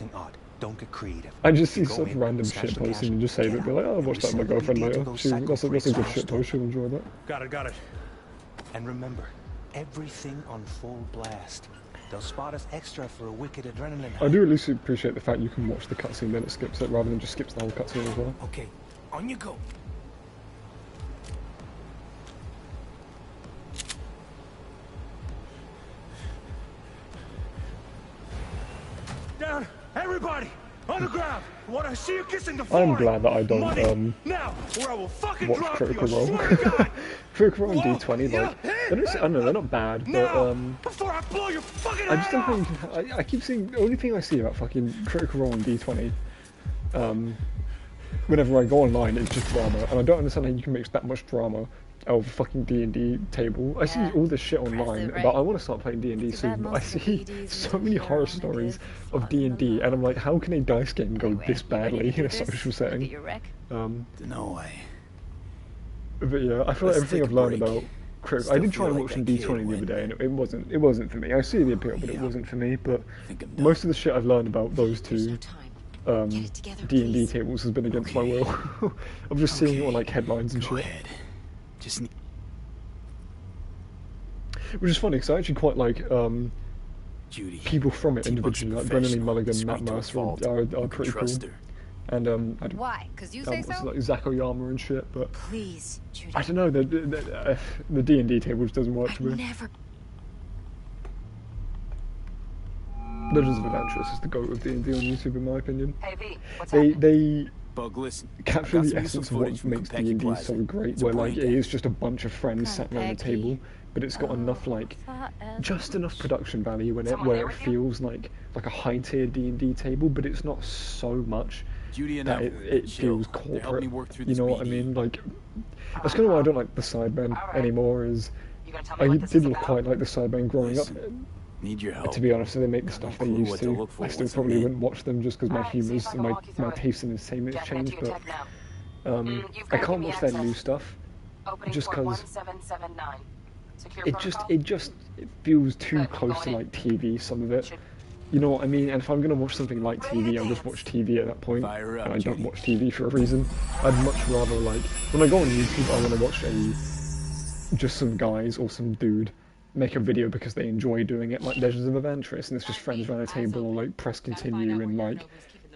Don't get creative. I just see such random shit posting and just save it, be like, oh, I'll watch that with my girlfriend later. That's a good shit post, she'll enjoy that. Got it. And remember, everything on full blast. They'll spot us extra for a wicked adrenaline high. I do at least appreciate the fact you can watch the cutscene, then it skips it, rather than just skips the whole cutscene as well. Okay, on you go. Down, everybody, on the ground. Want to see you kissing the floor? I'm glad that I don't now, or I will fucking watch Critical Role. Critical Role and D20, like, I don't know, they're not bad, but before I blow your fucking I just don't think I keep seeing the only thing I see about fucking Critical Role and D20, whenever I go online, it's just drama, and I don't understand how you can make that much drama of a fucking D&D table. I see all this shit online about I want to start playing D&D soon, but I see so many horror stories of D&D, and I'm like, how can a dice game go this badly in a social setting? No way. But yeah, I feel like everything I've learned about I did try and watch some D20 the other day, and it wasn't for me. I see the appeal, but it wasn't for me. But most of the shit I've learned about those two D&D tables has been against my will. I'm just seeing it on like headlines and shit. Which is funny because I actually quite like people from it individually, like Brennan Lee Mulligan, Matt Mercer are pretty cool. And why? Because you say so? Like Zach Oyama and shit, but please, Judy. I don't know. The D&D table just doesn't work for me. Legends of Adventurous is the GOAT of D&D on YouTube, in my opinion. Hey, V, what's they Bug, listen. capture the essence of what makes D&D so great, where like it is just a bunch of friends sat around a table, but it's got enough like just enough production value in it where it feels like a high-tier D&D table, but it's not so much that it feels corporate. You know what I mean? Like that's kind of why I don't like the Sidemen anymore. Is I did quite like the Sidemen growing up. Need your help. To be honest, if they make the stuff they used to, I still probably wouldn't watch them just because my humours and my taste in entertainment has changed. But I can't watch their new stuff just because it feels too close to like TV. Some of it, you know what I mean. And if I'm gonna watch something like TV, I'll just watch TV at that point, and I don't watch TV for a reason. I'd much rather like when I go on YouTube, I want to watch just some guys or some dude make a video because they enjoy doing it, like Legends of Adventurous, and it's just friends around a table, or like press continue, and like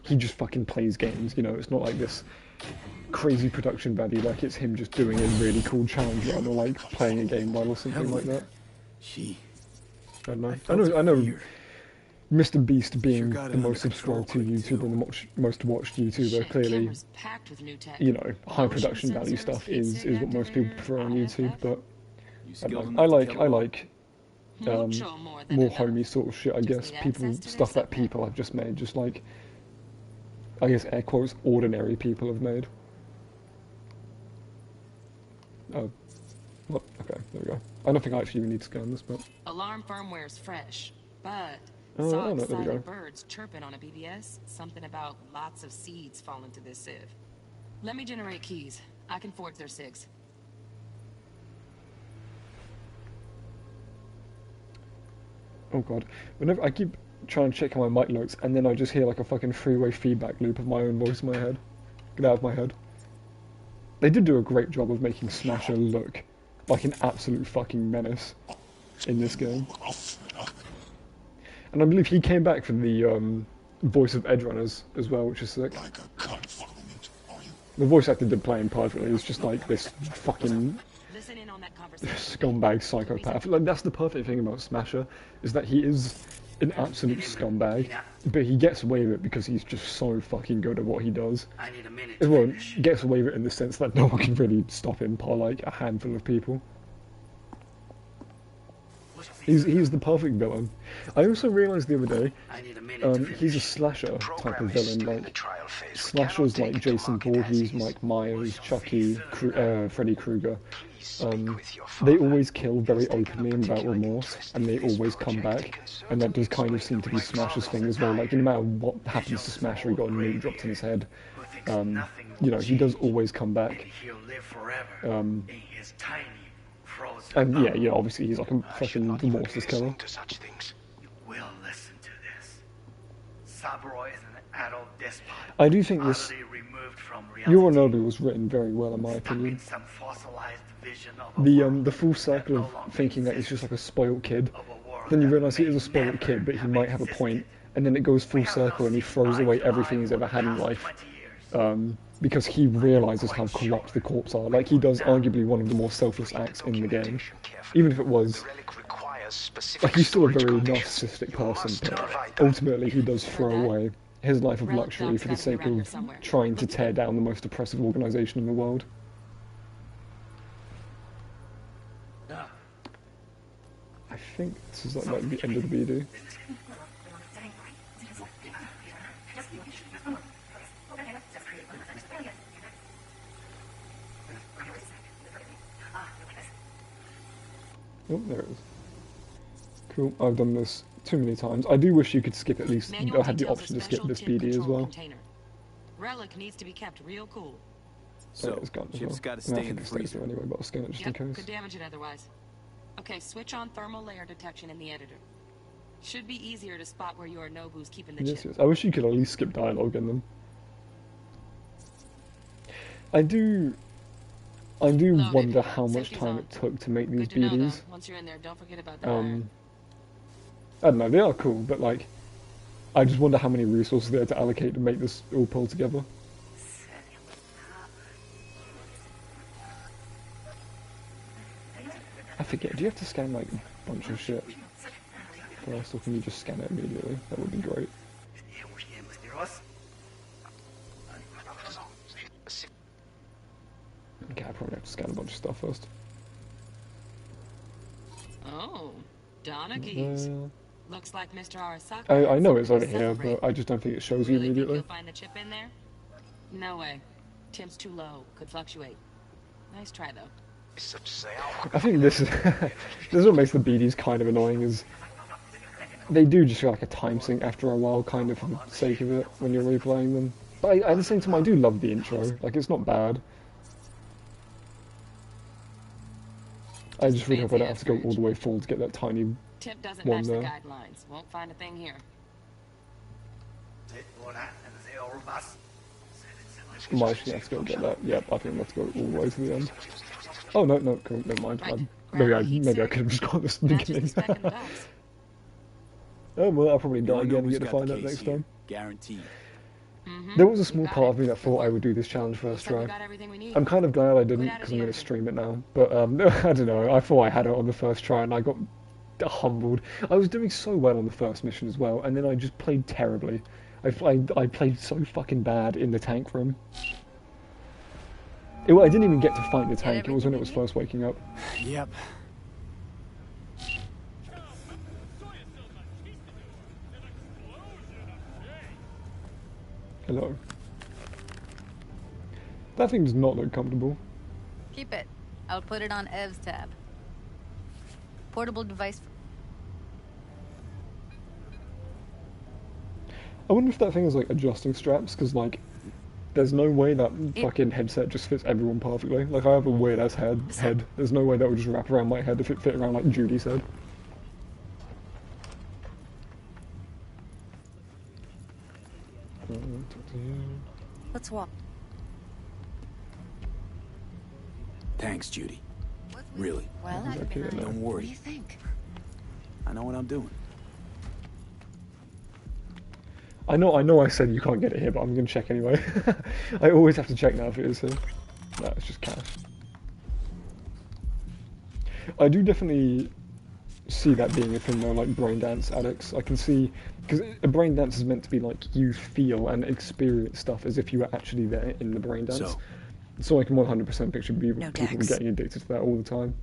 he just fucking plays games, you know. It's not like this crazy production value, like it's him just doing a really cool challenge run, or like playing a game while or something like that. I know Mr. Beast being the most subscribed to YouTuber and the most watched YouTuber, clearly, you know, high production value stuff is what most people prefer on YouTube, but I like more homey sort of shit, I guess. Stuff that people have just made, just like, I guess air quotes, ordinary people have made. Oh, well, okay, there we go. I don't think I actually even need to scan this, but... Alarm firmware is fresh, but saw excited birds chirping on a BBS, something about lots of seeds falling to this sieve. Let me generate keys. I can forge their SIGs. Oh god, whenever I keep trying to check my mic notes, and then I just hear like a fucking three-way feedback loop of my own voice in my head. Get out of my head. They did do a great job of making Smasher look like an absolute fucking menace in this game. And I believe he came back from the voice of Edrunners as well, which is sick. The voice actor did play him perfectly. It's just like this fucking scumbag psychopath. Like that's the perfect thing about Smasher, is that he is an absolute scumbag, but he gets away with it because he's just so fucking good at what he does. Well, gets away with it in the sense that no one can really stop him, par like a handful of people. He's the perfect villain. I also realised the other day, he's a slasher type of villain. Like slashers like Jason Voorhees, Mike Myers, Chucky, Freddy Krueger. they always kill very openly and without remorse, and they always come back, and that does kind of seem to be Smasher's thing as well. Like, no matter what happens to Smasher, he got a nuke dropped in his head. You know, he does always come back. And yeah, obviously he's like a fucking remorseless killer. I do think this Yorinobu was written very well, in my opinion. The full circle of thinking that he's just like a spoiled kid, then you realise he is a spoiled kid, but he might have a point, and then it goes full circle and he throws away everything he's ever had in life, because he realises how corrupt the corps are. Like, he does arguably one of the more selfless acts in the game, even if it was, like, he's still a very narcissistic person, but ultimately he does throw away his life of luxury for the sake of trying to tear down the most oppressive organisation in the world. I think this is like the end of the BD. Oh, there it is. Cool, I've done this too many times. I do wish you could skip at least, I had the option to skip this BD as well. Relic needs to be kept real cool. So it's gone as well. Got to I stay think in the it stays freezer there anyway, but I'll scan it just in case. Could damage it otherwise. Okay, switch on thermal layer detection in the editor. Should be easier to spot where Yorinobu's keeping the chip. Yes. I wish you could at least skip dialogue in them. I do wonder how much time it took to make these BDs. Once you're in there, don't forget about that. I don't know, they are cool, but like, I just wonder how many resources there to allocate to make this all pull together. I forget, do you have to scan like a bunch of shit first, or can you just scan it immediately? That would be great. Okay, I probably have to scan a bunch of stuff first. Oh, Donna keys. Looks like Mr. Arasaka. I know it's over here, but I just don't think it shows you immediately. Think you'll find the chip in there? No way. Temp's too low. Could fluctuate. Nice try, though. I think this is this is what makes the BDs kind of annoying, is they do just feel like a time sink after a while, kind of for the sake of it, when you're replaying them. But at the same time, I do love the intro. Like, it's not bad. I just really hope I don't have to go all the way forward to get that tiny Tip doesn't one match there. the guidelines. Won't find a thing here. Might actually have to go get that. Yep, I think let's go all the way to the end. Oh no, cool, never mind. Maybe I could have just gone this at the beginning. Oh well, I'll probably die again and get to find out next time. Guaranteed. There was a small part of me that thought I would do this challenge first try. I'm kind of glad I didn't, because I'm going to stream it now. But I don't know, I thought I had it on the first try and I got humbled. I was doing so well on the first mission as well, and then I just played terribly. I played so fucking bad in the tank room. I didn't even get to fight the tank, it was when it was first waking up. Yep. Hello. That thing does not look comfortable. Keep it. I'll put it on Ev's tab. Portable device. I wonder if that thing is like adjusting straps, because like, there's no way that fucking headset just fits everyone perfectly. Like, I have a weird ass head. There's no way that would just wrap around my head if it fit around like Judy's head. Let's walk. Thanks, Judy. Really. Well, don't worry. What do you think? I know what I'm doing. I know I said you can't get it here, but I'm going to check anyway. I always have to check now if it is here. No, it's just cash. I do definitely see that being a thing though, like brain dance addicts. I can see, because a brain dance is meant to be like you feel and experience stuff as if you were actually there in the brain dance. So I can 100% picture people getting addicted to that all the time.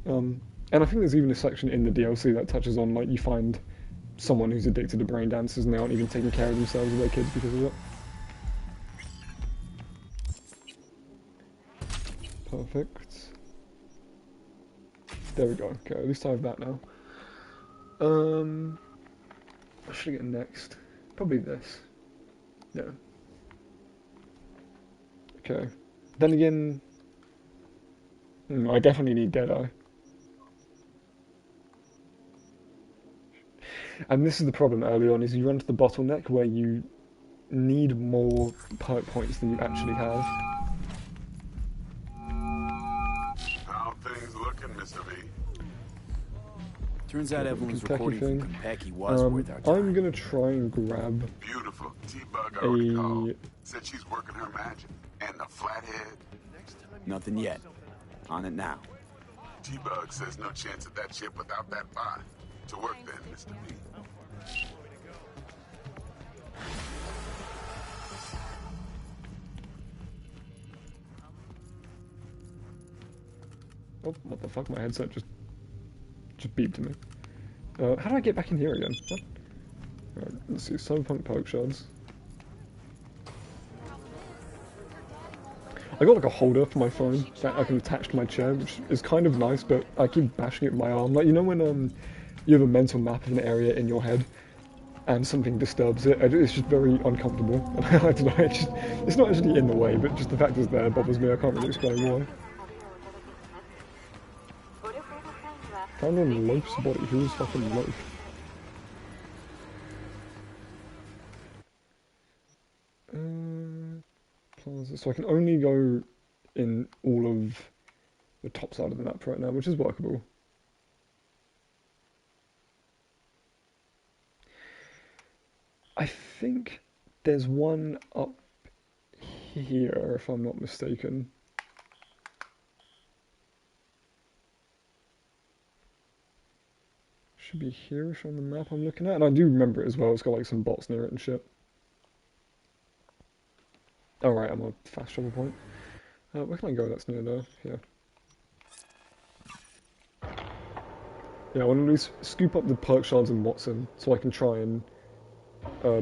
And I think there's even a section in the DLC that touches on, like, you find someone who's addicted to brain dances and they aren't even taking care of themselves or their kids because of it. Perfect. There we go. Okay, at least I have that now. What should I get next? Probably this. Yeah. Okay. Then again, I definitely need Deadeye. And this is the problem early on, is you run to the bottleneck where you need more perk points than you actually have. How things looking, Mr. V? Turns out Evelyn's recording thing. from Kentucky was worth our time. I'm gonna try and grab Beautiful. T-Bug already called. Said she's working her magic. And the flathead. Nothing yet. On it now. T-Bug says no chance of that ship without that bot. To work then, Mr. V. Oh, what the fuck? My headset just beeped to me. How do I get back in here again? What? Alright, let's see. Cyberpunk perk shards. I got like a holder for my phone that I can attach to my chair, which is kind of nice, but I keep bashing it with my arm. Like, you know when you have a mental map of an area in your head and something disturbs it? It's just very uncomfortable. I don't know, it's not actually in the way, but just the fact it's there bothers me. I can't really explain why. Found on Loaf's body. Who's fucking Loaf? Plaza. So I can only go in all of the top side of the map right now, which is workable. I think there's one up here, if I'm not mistaken. Should be here-ish on the map I'm looking at, and I do remember it as well. It's got like some bots near it and shit. Alright, I'm on a fast travel point. Where can I go that's near there? Here. Yeah, I want to at least scoop up the perk shards in Watson, so I can try and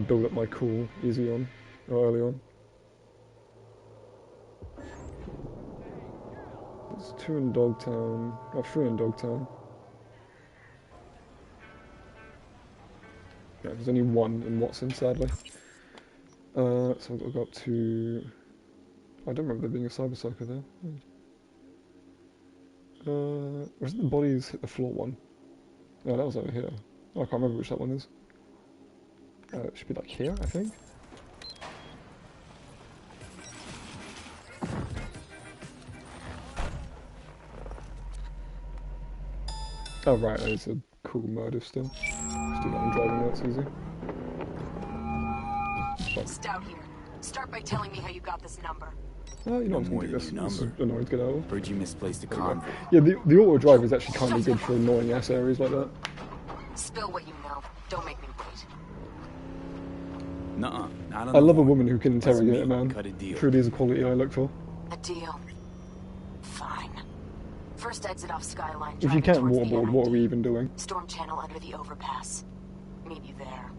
build up my cool easy on, or early on. There's 2 in Dogtown, 3 in Dogtown. Yeah, there's only 1 in Watson, sadly. So I'll go up to... I don't remember there being a cyber psycho there. Where's the bodies hit the floor one? No, that was over here. Oh, I can't remember which that one is. It should be like here, I think. Oh right, it's a cool murder still. Just do that on driving, that's easy. Stout here. Start by telling me how you got this number. Oh, you know I'm gonna do this. This is annoying to get out of. Heard you misplaced a convoy. Yeah, the auto drive is actually kind of good for annoying ass areas like that. Spill what you know. Don't make me wait. Nuh-uh. Not on I love a woman who can interrogate a man. Truly is a quality I look for. A deal. Fine. First exit off Skyline. If you can't waterboard, what are we even doing? Storm channel under the overpass. Meet you there.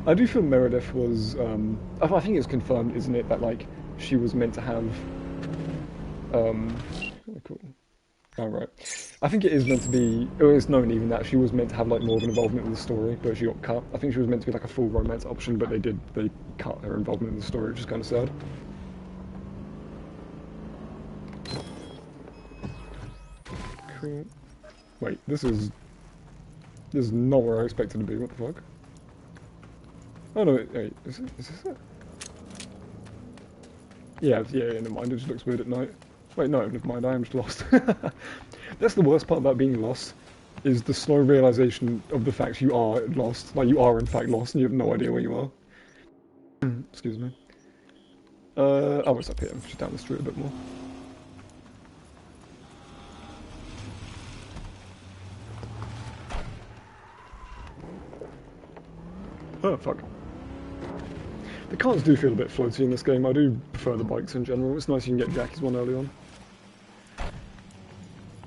I do feel Meredith was, I think it's confirmed, isn't it, that, like, she was meant to have, cool. Oh, right. I think it is meant to be, or it's known even that she was meant to have, like, more of an involvement in the story, but she got cut. I think she was meant to be, like, a full romance option, but they cut her involvement in the story, which is kind of sad. Cool. Wait, this is not where I expected to be, what the fuck? Oh no, wait, is this it? Yeah, never mind, it just looks weird at night. Wait, no, never mind, I am just lost. That's the worst part about being lost, is the slow realization of the fact you are lost. Like, you are in fact lost and you have no idea where you are. Excuse me. Oh, it's up here, just down the street a bit more. Oh, fuck. The cars do feel a bit floaty in this game. I do prefer the bikes in general. It's nice you can get Jackie's one early on.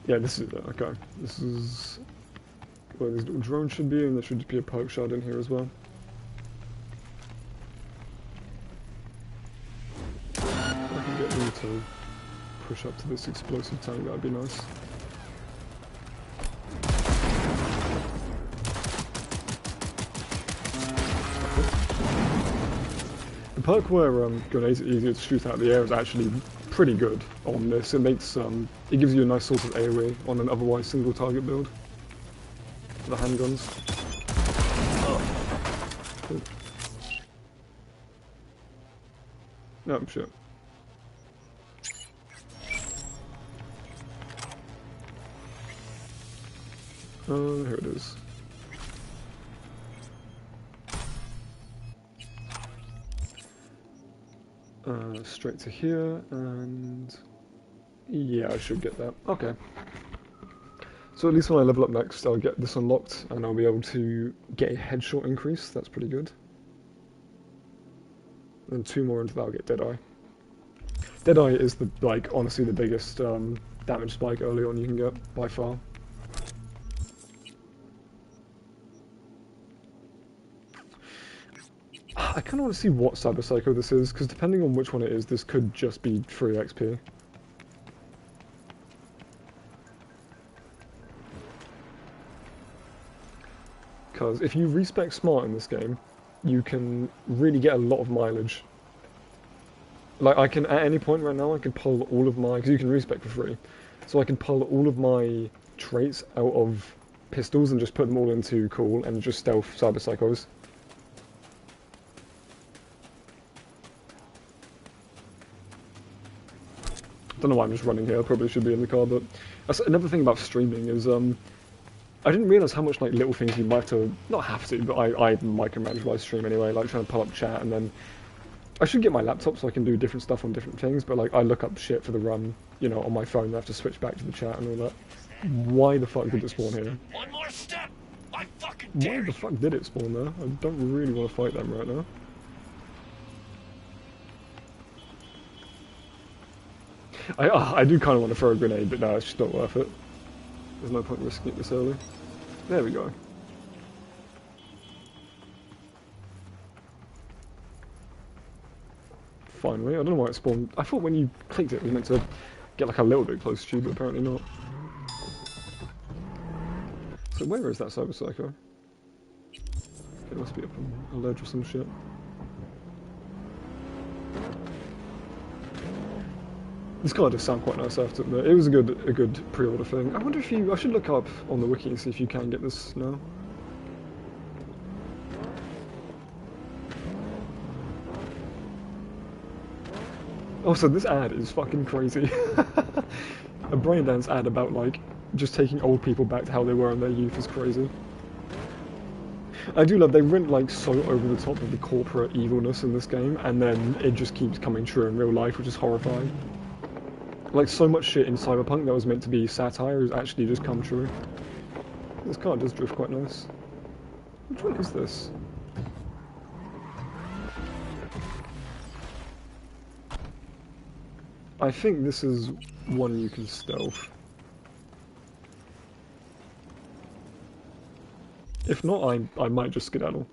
Yeah, this is okay. This is where this little drone should be, and there should be a perk shard in here as well. to push up to this explosive tank, that'd be nice. The perk where grenades are easier to shoot out of the air is actually pretty good on this. It makes it gives you a nice sort of AoE on an otherwise single target build. The handguns. Cool. Oh shit. Here it is. Straight to here, and yeah, I should get that. Okay. So at least when I level up next, I'll get this unlocked, and I'll be able to get a headshot increase. That's pretty good. And 2 more into that, I'll get Deadeye. Deadeye is the, like, honestly the biggest damage spike early on you can get, by far. I kind of want to see what Cyber Psycho this is, because depending on which one it is, this could just be free XP. Because if you respec smart in this game, you can really get a lot of mileage. Like, I can, at any point right now, I can pull all of my, because you can respec for free, so I can pull all of my traits out of pistols and just put them all into cool and just stealth Cyber Psychos. Don't know why I'm just running here, I probably should be in the car, but that's another thing about streaming is, I didn't realise how much, like, little things you might have to, not have to, but I micromanage my stream anyway, like trying to pull up chat, and then I should get my laptop so I can do different stuff on different things, but, like, I look up shit for the run, you know, on my phone, I have to switch back to the chat and all that. Why the fuck did it spawn here? One more step! I fucking dare you! Why the fuck did it spawn there? I don't really want to fight them right now. I do kind of want to throw a grenade, but no, it's just not worth it. There's no point risking it this early. There we go. Finally, I don't know why it spawned. I thought when you clicked it, it was meant to get like a little bit close to you, but apparently not. So where is that Cyber Psycho? It must be up on a ledge or some shit. This car does sound quite nice, I have to admit. It was a good pre-order thing. I wonder if I should look up on the wiki and see if you can get this now. Also, this ad is fucking crazy. A Braindance ad about, like, just taking old people back to how they were in their youth is crazy. I do love, they went, like, so over the top of the corporate evilness in this game, and then it just keeps coming true in real life, which is horrifying. Like, so much shit in Cyberpunk that was meant to be satire has actually just come true. This car does drift quite nice. Which one is this? I think this is one you can stealth. If not, I might just skedaddle.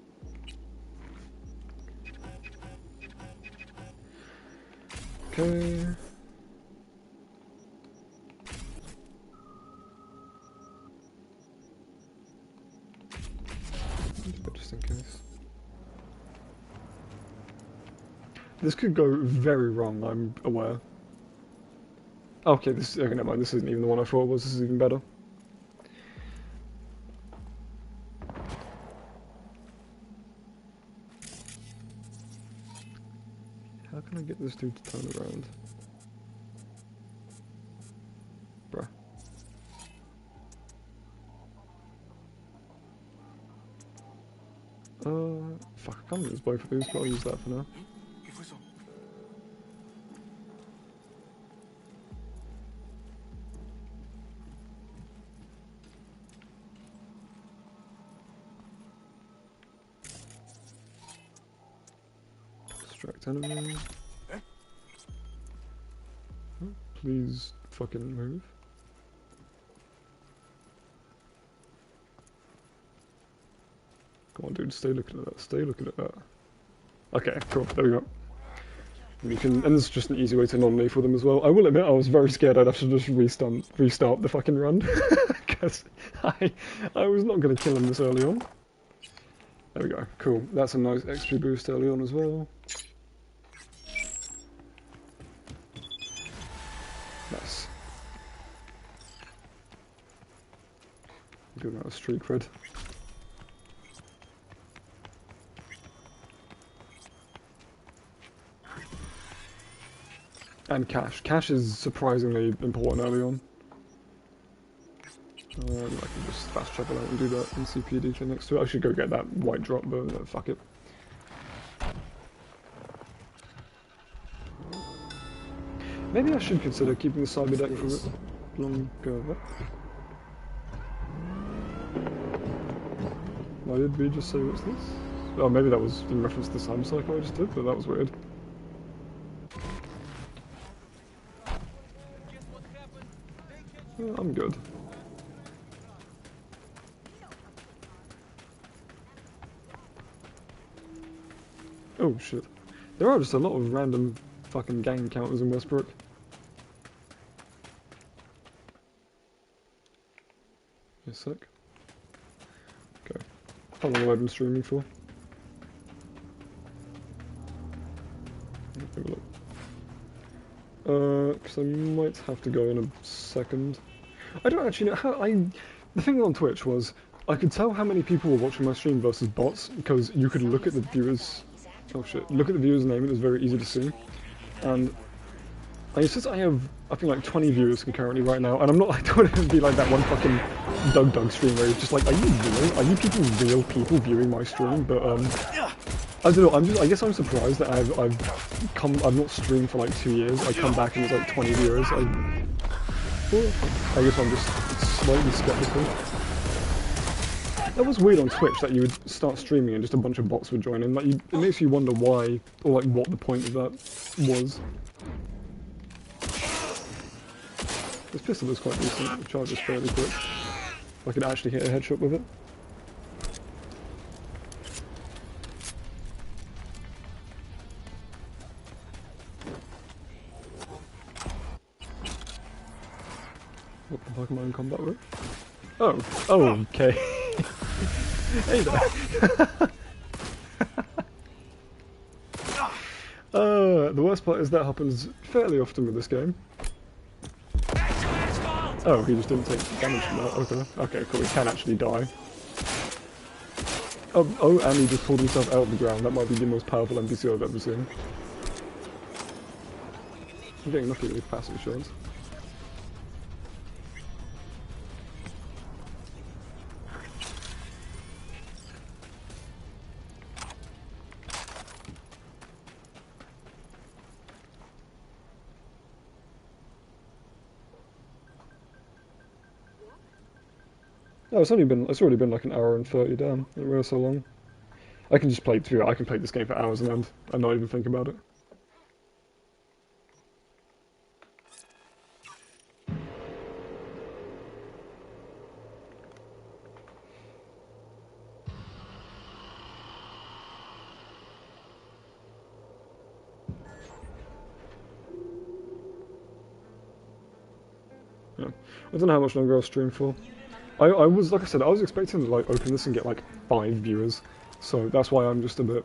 Okay. Just in case. This could go very wrong, I'm aware. Okay, okay, never mind, this isn't even the one I thought it was, this is even better. How can I get this dude to turn around? Bruh. Fuck, I can't use both of these, but I'll use that for now. Distract enemy. Please fucking move. Come on, dude, stay looking at that. Stay looking at that. Okay, cool. There we go. You can, and there's just an easy way to non-leave for them as well. I will admit, I was very scared I'd have to just restart the fucking run, because I was not going to kill him this early on. There we go, cool. That's a nice XP boost early on as well. Nice. Good amount of street cred. And cash. Cash is surprisingly important early on. I can just fast travel out and do that in CPD thing next to it. I should go get that white drop, but fuck it. Maybe I should consider keeping the cyber deck for longer. Why did we just say what's this? Oh, maybe that was in reference to the time cycle I just did, but that was weird. Yeah, I'm good. Oh shit. There are just a lot of random fucking gang encounters in Westbrook. A sec. Okay. How long have I been streaming for? Have a look. Because I might have to go in a second. I don't actually know how the thing on Twitch was, I could tell how many people were watching my stream versus bots, because you could look at the viewers... Oh shit. Look at the viewer's name, it was very easy to see. And... since I have, I think like 20 viewers concurrently right now, and I'm not, I don't want to be like that one fucking Doug stream where it's just like, are you real? Are you real people viewing my stream? But, I don't know, I guess I'm surprised that I've not streamed for like 2 years, I come back and it's like 20 viewers, I guess I'm just slightly skeptical. That was weird on Twitch that you would start streaming and just a bunch of bots would join in, like, it makes you wonder why, or like what the point of that was. This pistol is quite decent, it charges fairly quick. I could actually hit a headshot with it. What the fuck am I in combat with? Oh, okay. Hey there. The worst part is that happens fairly often with this game. Oh, he just didn't take damage from that. Okay, okay, cool. He can actually die. Oh, and he just pulled himself out of the ground. That might be the most powerful NPC I've ever seen. I'm getting lucky with these passive shots. Oh, it's already been like an hour and 30, damn. It was so long. I can just play through it. I can play this game for hours and not even think about it. Yeah. I don't know how much longer I'll stream for. I was, like I said, I was expecting to like open this and get like 5 viewers, so that's why I'm just a bit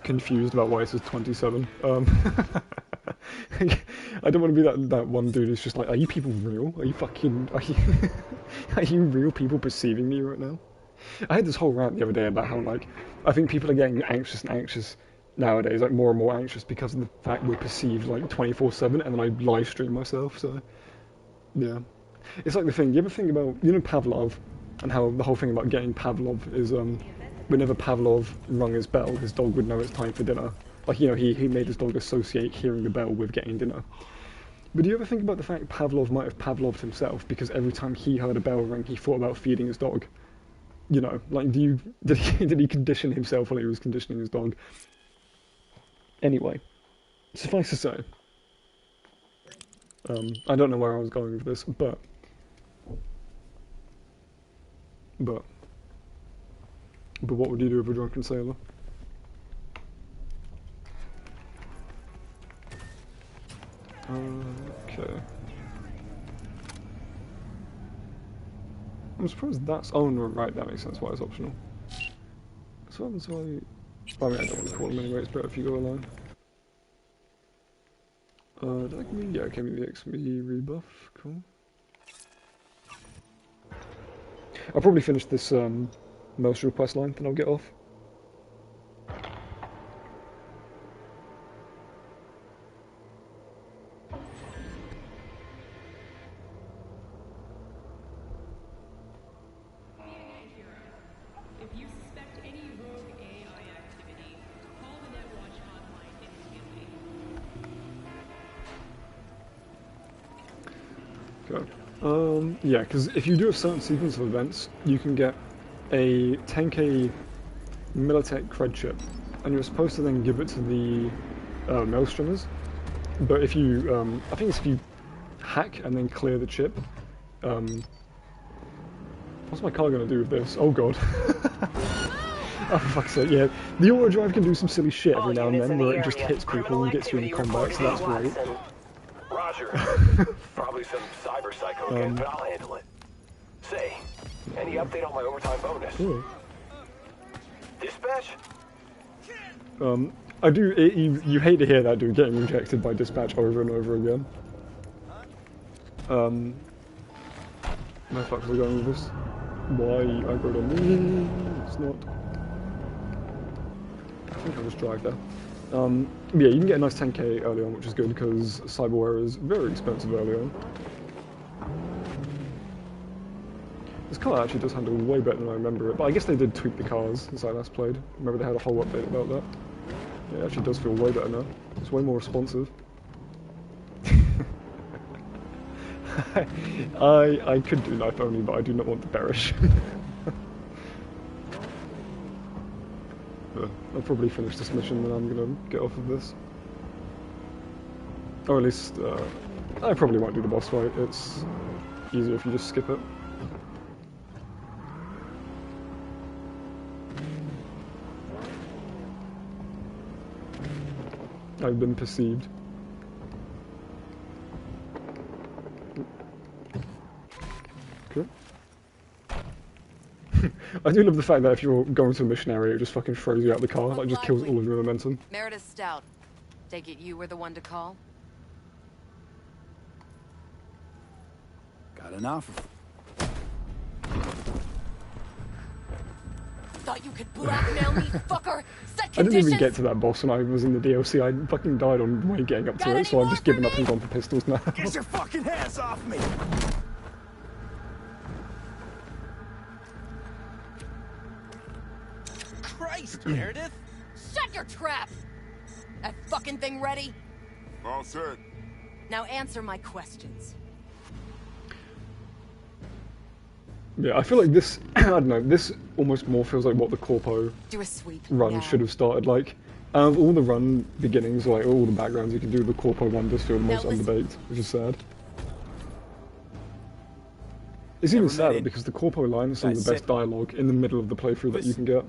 confused about why it says 27. I don't want to be that one dude who's just like, are you people real? Are you are you real people perceiving me right now? I had this whole rant the other day about how like, I think people are getting anxious and anxious nowadays, like more and more anxious because of the fact we're perceived like 24/7, and then I live stream myself, so yeah. It's like the thing, you ever think about, you know, Pavlov, and how the whole thing about getting Pavlov is, whenever Pavlov rung his bell, his dog would know it's time for dinner. Like, you know, he made his dog associate hearing the bell with getting dinner. But do you ever think about the fact Pavlov might have Pavloved himself, because every time he heard a bell ring, he thought about feeding his dog? You know, like, did he condition himself while he was conditioning his dog? Anyway, suffice to say, I don't know where I was going with this, but what would you do with a drunken sailor? Okay. I'm surprised that's... Oh, no, right, that makes sense why it's optional. So what happens if I... I mean, I don't want to call them anyway, it's better if you go alone. Did I give me... Yeah, it gave me the XP rebuff, cool. I'll probably finish this, Maelstrom quest line, then I'll get off. Yeah, because if you do a certain sequence of events, you can get a 10k Militech cred chip, and you're supposed to then give it to the Maelstromers. But if you, I think it's if you hack and then clear the chip. What's my car gonna do with this? Oh god. Oh, for fuck's sake, yeah. The auto drive can do some silly shit every now and then, where it just hits people and gets you in combat, so that's great. Roger. Probably some cyber psycho again, but I'll handle it. Say, any update on my overtime bonus? Cool. Dispatch? I do, you hate to hear that, dude, getting rejected by dispatch over and over again. Where the fuck are we going with this? Why aggro on me? It's not. I think I'll just drive there. Yeah, you can get a nice 10k early on, which is good because cyberware is very expensive early on. This car actually does handle way better than I remember it, but I guess they did tweak the cars since I last played. Remember they had a whole update about that. Yeah, it actually does feel way better now. It's way more responsive. I could do knife only, but I do not want to perish. I'll probably finish this mission and I'm gonna get off of this. Or at least, I probably won't do the boss fight. It's easier if you just skip it. I've been perceived. Okay. I do love the fact that if you're going to a mission area, it just fucking throws you out the car, like just kills all of your momentum. Meredith Stout. Take it you were the one to call? Got an offer. Thought you could blackmail me, fucker? Set I didn't conditions? even get to that boss when I was in the DLC. I fucking died on the way getting up to it, so I've just given up and gone for pistols now. Get your fucking hands off me! Christ, Meredith! Shut your trap! That fucking thing ready? All set. Now answer my questions. Yeah, I feel like this, I don't know, this almost more feels like what the Corpo Do a sweep run now. should have started like. Out of all the run beginnings, like all the backgrounds you can do, the Corpo one does feel the most underbaked, which is sad. It's even sadder because the Corpo line is some of the best dialogue in the middle of the playthrough that you can get.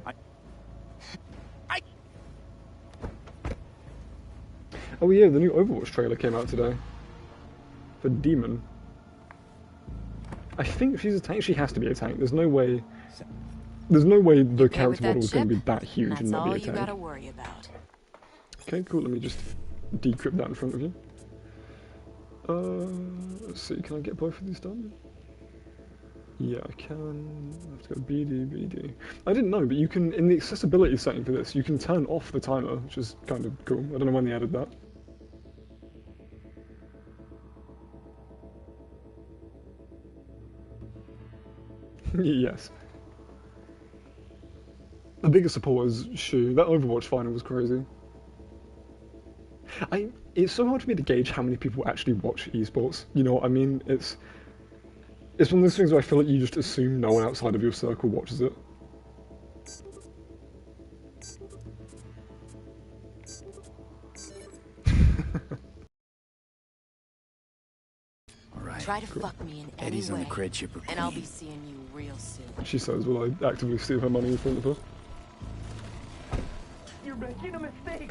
Oh yeah, the new Overwatch trailer came out today. For Demon. I think she's a tank. She has to be a tank. There's no way the character model is going to be that huge and not be a tank. That's all you gotta worry about. Okay, cool. Let me just decrypt that in front of you. Let's see. Can I get both of these done? Yeah, I can. I have to go BD. I didn't know, but you can, in the accessibility setting for this, you can turn off the timer, which is kind of cool. I don't know when they added that. Yes. The biggest support is Shu. That Overwatch final was crazy. It's so hard for me to gauge how many people actually watch esports. You know what I mean? It's one of those things where I feel like you just assume no one outside of your circle watches it. Try to fuck me in any Eddie's way, on the cred chipper, and I'll be seeing you real soon. She says, will I actively steal her money in front of her? You're making a mistake.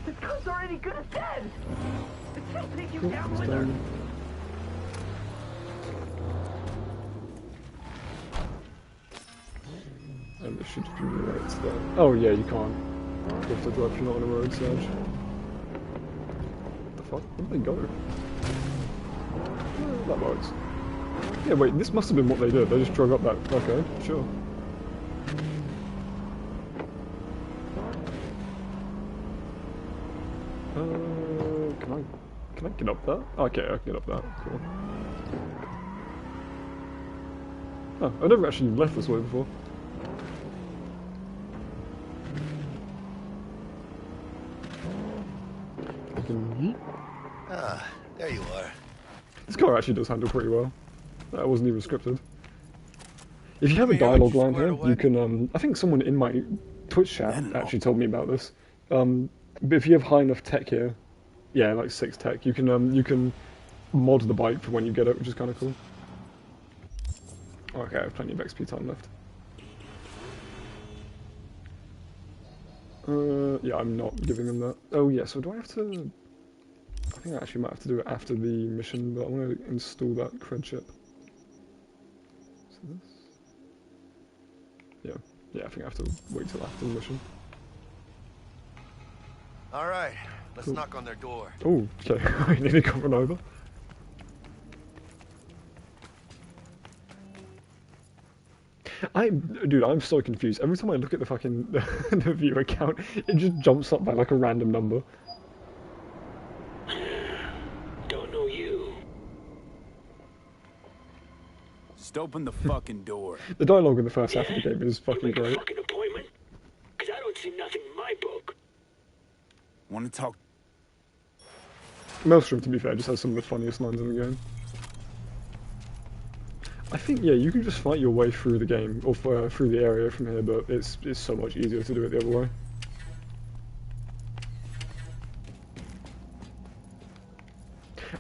This gun's already good as dead. It's gonna take you down It's with her. done. And it should be right to that. Oh yeah, you can't. You have to drive if you're not on a road, Serge. What the fuck? Where did they go? Oh, that works. Yeah, wait, this must have been what they did. They just drove up that. Okay, sure. Can I get up that? Okay, I can get up that. Cool. Oh, I've never actually left this way before. Ah, there you are. This car actually does handle pretty well. That wasn't even scripted. If you have a dialogue line here, you can, I think someone in my Twitch chat actually told me about this. But if you have high enough tech here, yeah, like 6 tech, you can mod the bike for when you get it, which is kind of cool. Okay, I have plenty of XP time left. Yeah, I'm not giving them that. Oh yeah, so do I have to... I think I actually might have to do it after the mission, but I want to install that cred chip. So this... Yeah, I think I have to wait till after the mission. Alright, let's knock on their door. Oh, okay, I nearly got run over. Dude, I'm so confused. Every time I look at the fucking the viewer account, it just jumps up by like a random number. Don't know you. Just open the fucking door. The dialogue in the first half of the game is fucking great. Fucking appointment? Because I don't see nothing in my book. Want to talk? Maelstrom, to be fair, just has some of the funniest lines in the game. I think, yeah, you can just fight your way through the game, or through the area from here, but it's so much easier to do it the other way.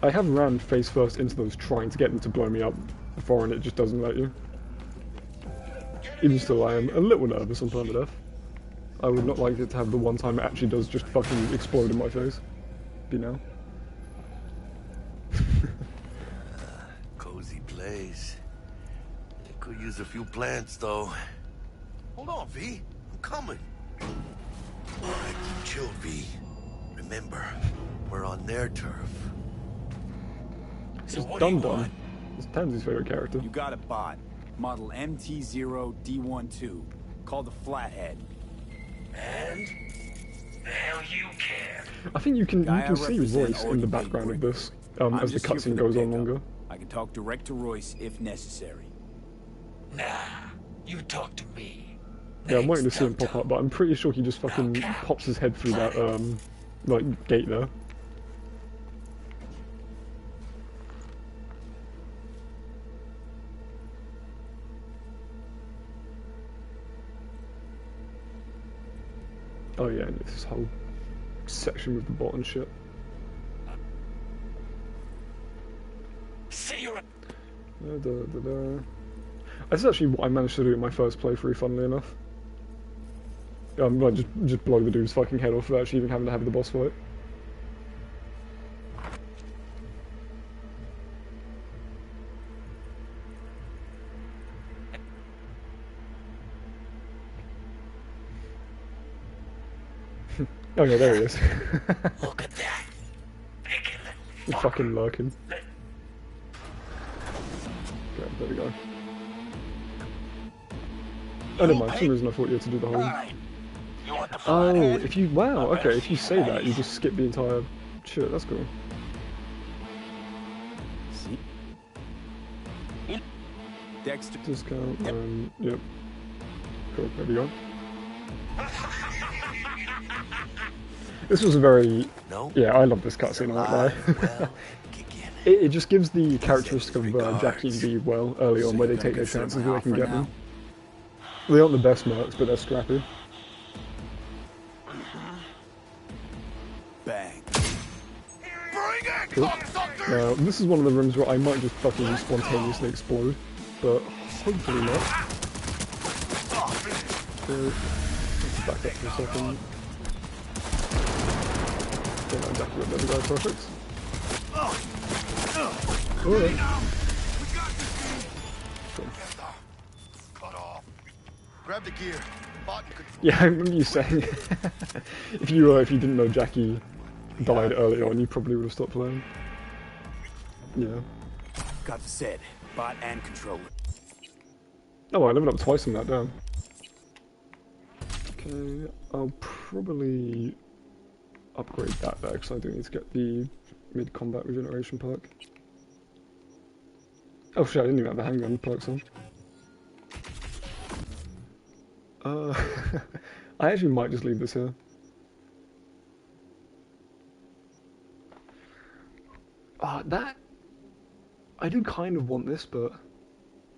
I have ran face first into those trying to get them to blow me up before, and it just doesn't let you. Even still, I am a little nervous on Permadeath. I would not like it to have the one time it actually does just fucking explode in my face. Be now. Cozy place. Could use a few plants, though. Hold on, V. I'm coming. Alright, keep chilled, V. Remember, we're on their turf. So Dum Dum. It's Tansy's favorite character. You got a bot. Model MT0D12. Called the Flathead. And? The hell you care? I think you can see Royce in the background of this as the cutscene goes on longer. I can talk direct to Royce if necessary. Nah, you talk to me. Yeah, I'm waiting to see him pop up, but I'm pretty sure he just fucking pops his head through that like gate there. Oh yeah, and this whole section with the bot and shit. See you. That's actually what I managed to do in my first playthrough, funnily enough. Like just blow the dude's fucking head off without actually even having to have the boss fight. Oh yeah, there he is. Look at that. He's fucking lurking. Okay, there we go. Oh, never mind. For some reason I thought you had to do the whole... Oh, if you... Wow, okay, if you say that, you just skip the entire shit. That's cool. Dexter. Discount, yep. Cool, there we go. This was a very... Yeah, I love this cutscene, I won't lie. It just gives the characteristic of Jackie and V well early on, where they take their chances where they can get them. They aren't the best mercs, but they're scrappy. Bang. Cool. Now, this is one of the rooms where I might just fucking spontaneously explode, but hopefully not. So, let's back up for a second. Yeah, no, Jackie got the other guy, perfect. We Alright. got this. Cool. Cut off. Grab the gear. Button control. Yeah, I remember you saying if you didn't know Jackie died early on, you probably would have stopped playing. Yeah. Got the set, bot and controller. Oh, I leveled up twice on that, damn. Okay, I'll probably upgrade that there, because I do need to get the mid-combat regeneration perk. Oh shit, I didn't even have the handgun perks on. I actually might just leave this here. That... I do kind of want this, but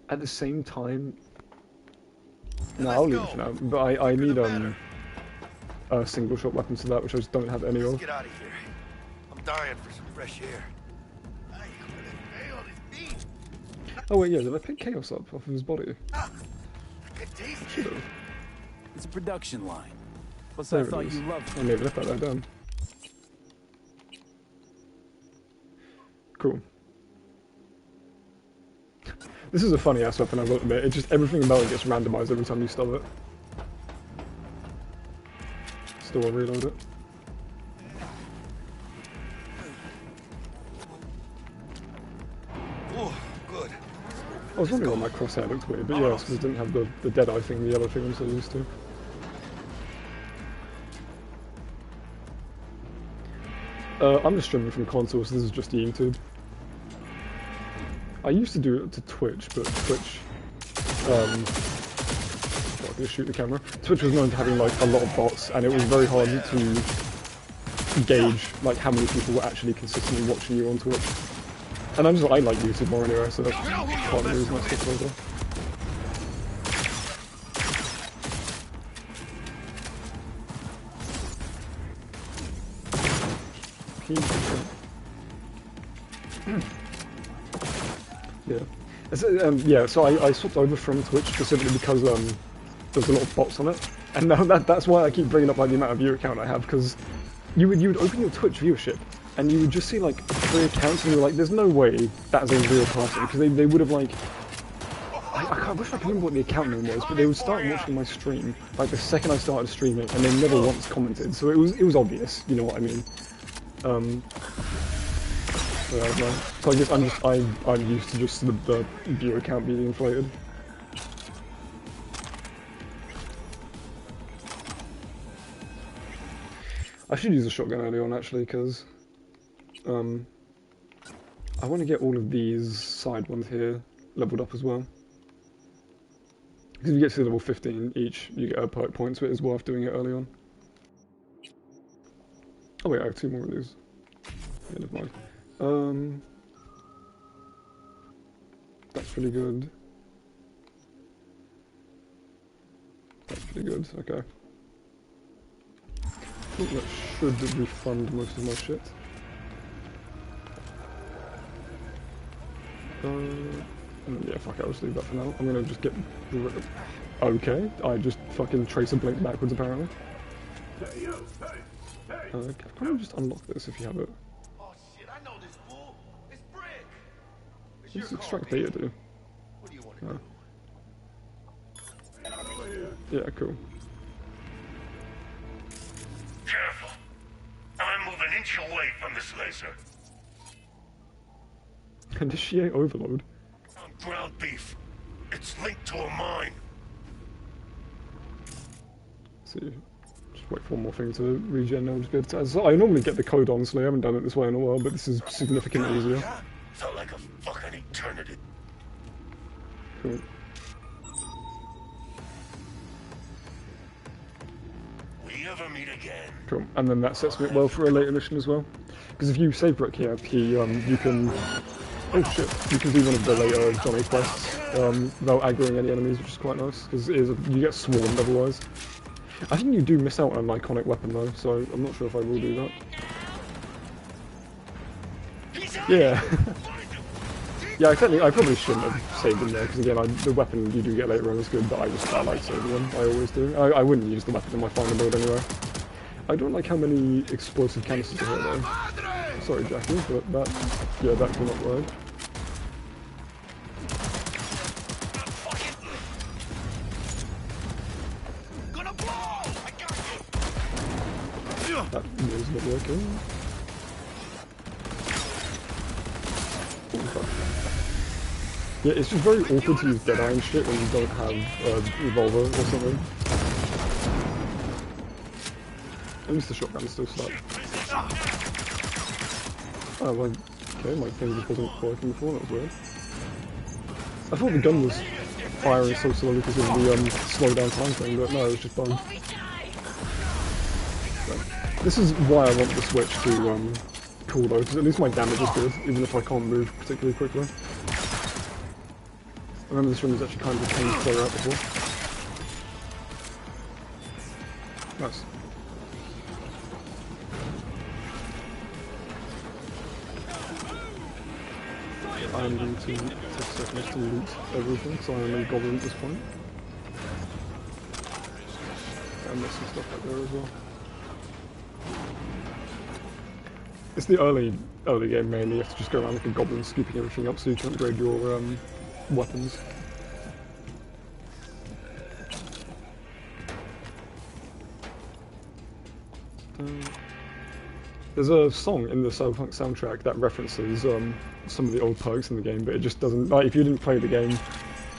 at the same time... No, I'll leave it for now, but I need a single shot weapon to that, which I just don't have any of. Get out of here. I'm dying for some fresh air. Oh wait, yeah, did I pick Chaos up off of his body? Should have. It's a production line. Plus, There I it thought is. you loved I maybe left that down. Cool. This is a funny ass weapon, I will admit. It just everything about it gets randomized every time you stub it. Still I'll reload it. Oh, good. I was wondering why my crosshair looked weird, but yeah, it's because it didn't have the dead eye thing, the yellow thing I'm so used to. I'm just streaming from console, so this is just YouTube. I used to do it to Twitch, but Twitch, I'm gonna shoot the camera. Twitch was known for having like a lot of bots, and it was very hard to gauge like how many people were actually consistently watching you on Twitch. And I like YouTube more anyway, so that's part of the reason I stick over. Yeah. So I swapped over from Twitch specifically because there's a lot of bots on it, and now that's why I keep bringing up like the amount of viewer count I have, because you would open your Twitch viewership and you would just see like 3 accounts and you're like, there's no way that's a real person, because they would have like I wish I could remember what the account name was, but they would start watching my stream like the second I started streaming, and they never once commented, so it was obvious, you know what I mean. Yeah, so I guess I'm used to just the viewer count being inflated. I should use a shotgun early on actually, because I want to get all of these side ones here leveled up as well. Because if you get to level 15 each, you get a perk point, so it is worth doing it early on. Oh wait, I have 2 more of these. Yeah, never mind. That's pretty good. That's pretty good, okay. I think that should refund most of my shit. Yeah, fuck it, I'll just leave that for now. I'm gonna just get rid of... Okay, I just fucking trace a blink backwards apparently. Can I just unlock this if you have it? What does extract data do? Oh. Yeah, cool. Careful. I'm moving an inch away from this laser. Initiate overload. On ground beef. It's linked to a mine. See, just wait for one more thing to regen. I'll just be able to, so I normally get the code honestly. I haven't done it this way in a while, but this is significantly easier. Felt like a fucking eternity. Cool. We ever meet again? Cool. And then that sets me up well for a later mission as well. Because if you save Brick here, you can... Oh shit, you can do one of the later Johnny quests without aggroing any enemies, which is quite nice, because you get swarmed otherwise. I think you do miss out on an iconic weapon though, so I'm not sure if I will do that. Yeah. Yeah, I probably shouldn't have saved him there, because again, the weapon you do get later on is good, but I like saving them, I always do. I wouldn't use the weapon in my final build anyway. I don't like how many explosive canisters are here though. Sorry, Jackie, but that, yeah, that will not ride. That is not working. Yeah, it's just very awkward to use Deadeye and shit when you don't have a revolver or something. At least the shotgun still slaps. Oh, well, okay, my thing just wasn't working before, that was weird. I thought the gun was firing so slowly because of the slow down time thing, but no, it was just bugged. So, this is why I want the switch to cool though, because at least my damage is good, even if I can't move particularly quickly. I remember this room was actually kind of a pain to clear out before. Nice. I'm going to take seconds to loot everything, so I'm a goblin at this point. And there's some stuff out there as well. It's the early game mainly, you have to just go around like a goblin scooping everything up so you can upgrade your weapons. There's a song in the Cyberpunk soundtrack that references some of the old perks in the game, but it just doesn't, like, if you didn't play the game,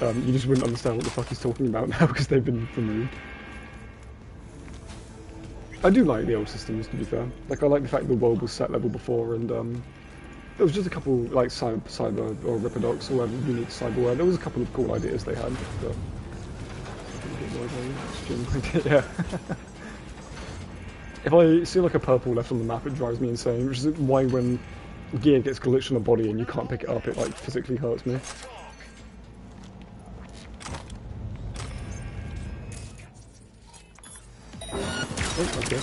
you just wouldn't understand what the fuck he's talking about now because they've been removed. I do like the old systems, to be fair. Like, I like the fact the world was set level before, and there was just a couple, like Cyber or Ripperdocs or whatever unique cyberware. There was a couple of cool ideas they had, but yeah. If I see like a purple left on the map, it drives me insane, which is why when gear gets glitched on a body and you can't pick it up, it like physically hurts me. Oh, okay.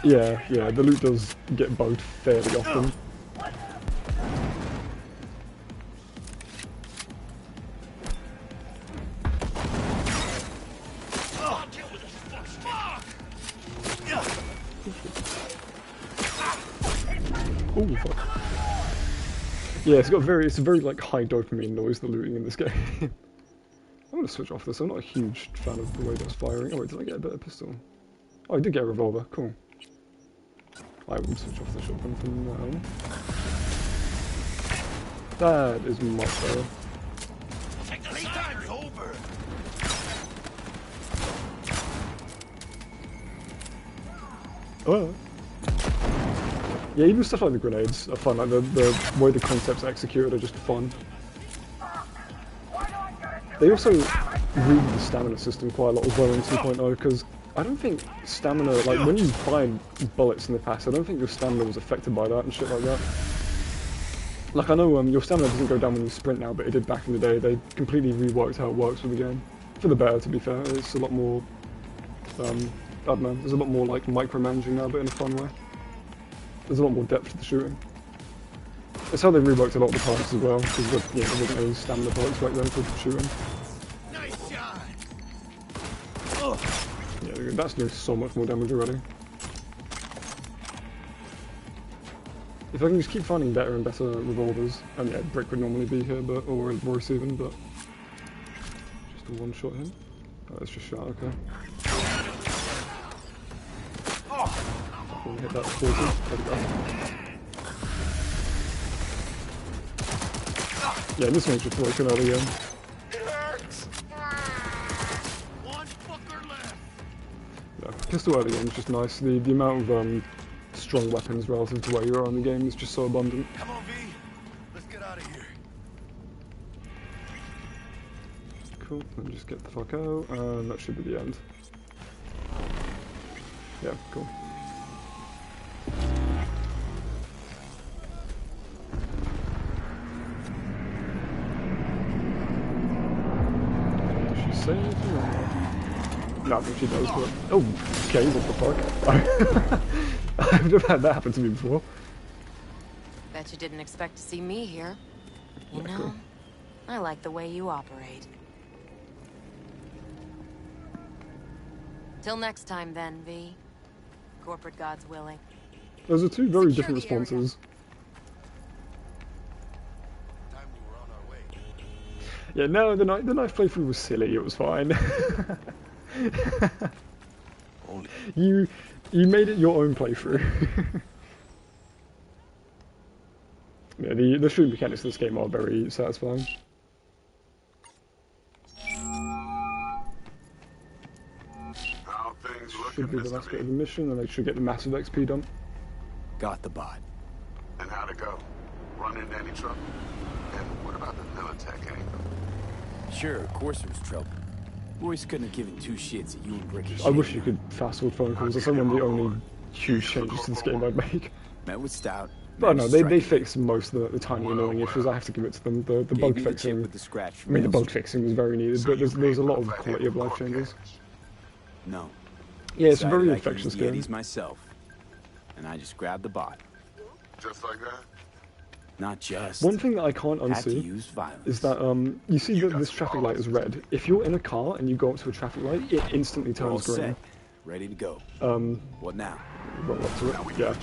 Yeah, the loot does get bugged fairly often. Oh fuck. Yeah, it's a very like high dopamine noise, the looting in this game. I'm gonna switch off this, I'm not a huge fan of the way that's firing. Oh wait, did I get a better pistol? Oh, I did get a revolver, cool. I will switch off the shotgun for now. That is much better. Playtime's over. Oh. Yeah, even stuff like the grenades are fun, like the way the concepts are executed are just fun. They also read the stamina system quite a lot as well in 2.0, because I don't think stamina, like when you find bullets in the past, I don't think your stamina was affected by that and shit like that. Like I know your stamina doesn't go down when you sprint now, but it did back in the day. They completely reworked how it works with the game. For the better, to be fair. It's a lot more, I don't know, there's a lot more like micromanaging now, but in a fun way. There's a lot more depth to the shooting. It's how they reworked a lot of the parts as well, because there wasn't any stamina parts back then for shooting. Nice shot. Yeah, that's doing so much more damage already. If I can just keep finding better and better revolvers, and yeah, Brick would normally be here, but or Royce even, but just a one shot him. Oh, it's just shot, okay. We'll hit that 40. There we go. Yeah, this one's just working out again. Yeah, pistol early game is just nice. The amount of strong weapons relative to where you are in the game is just so abundant. Come on, V. Let's get out of here. Cool, then just get the fuck out, and that should be the end. Yeah, cool. Does she say anything or not? No, I think she does, but... Oh, okay, what the fuck? I've never had that happen to me before. Bet you didn't expect to see me here. You know, cool. I like the way you operate. Till next time then, V. Corporate God's willing. Those are two very different responses. Yeah, no, the knife playthrough was silly. It was fine. you made it your own playthrough. Yeah, the shooting mechanics of this game are very satisfying. How things Should be the last bit of the mission, and I should get the massive XP dump. Got the bot. And how'd it go? Run into any trouble? And what about the Militech angle? Sure, of course there was trouble. Royce couldn't have given two shits at you and Ricochet. I wish you could fast forward phone calls. That's one of the only huge changes to this game I'd make. Met with Stout. But no, they fixed most of the tiny annoying issues. I have to give it to them. The bug fixing. I mean, the bug fixing was very needed, but there's a lot of quality of life changes. No. Yeah, it's a very infectious game. Eddies myself, and I just grabbed the bot. Just like that? Not just. One thing that I can't unsee is that you see that this traffic light is red. If you're in a car and you go up to a traffic light, it instantly turns green. Set. Ready to go. What now? Roll up to it. Yeah.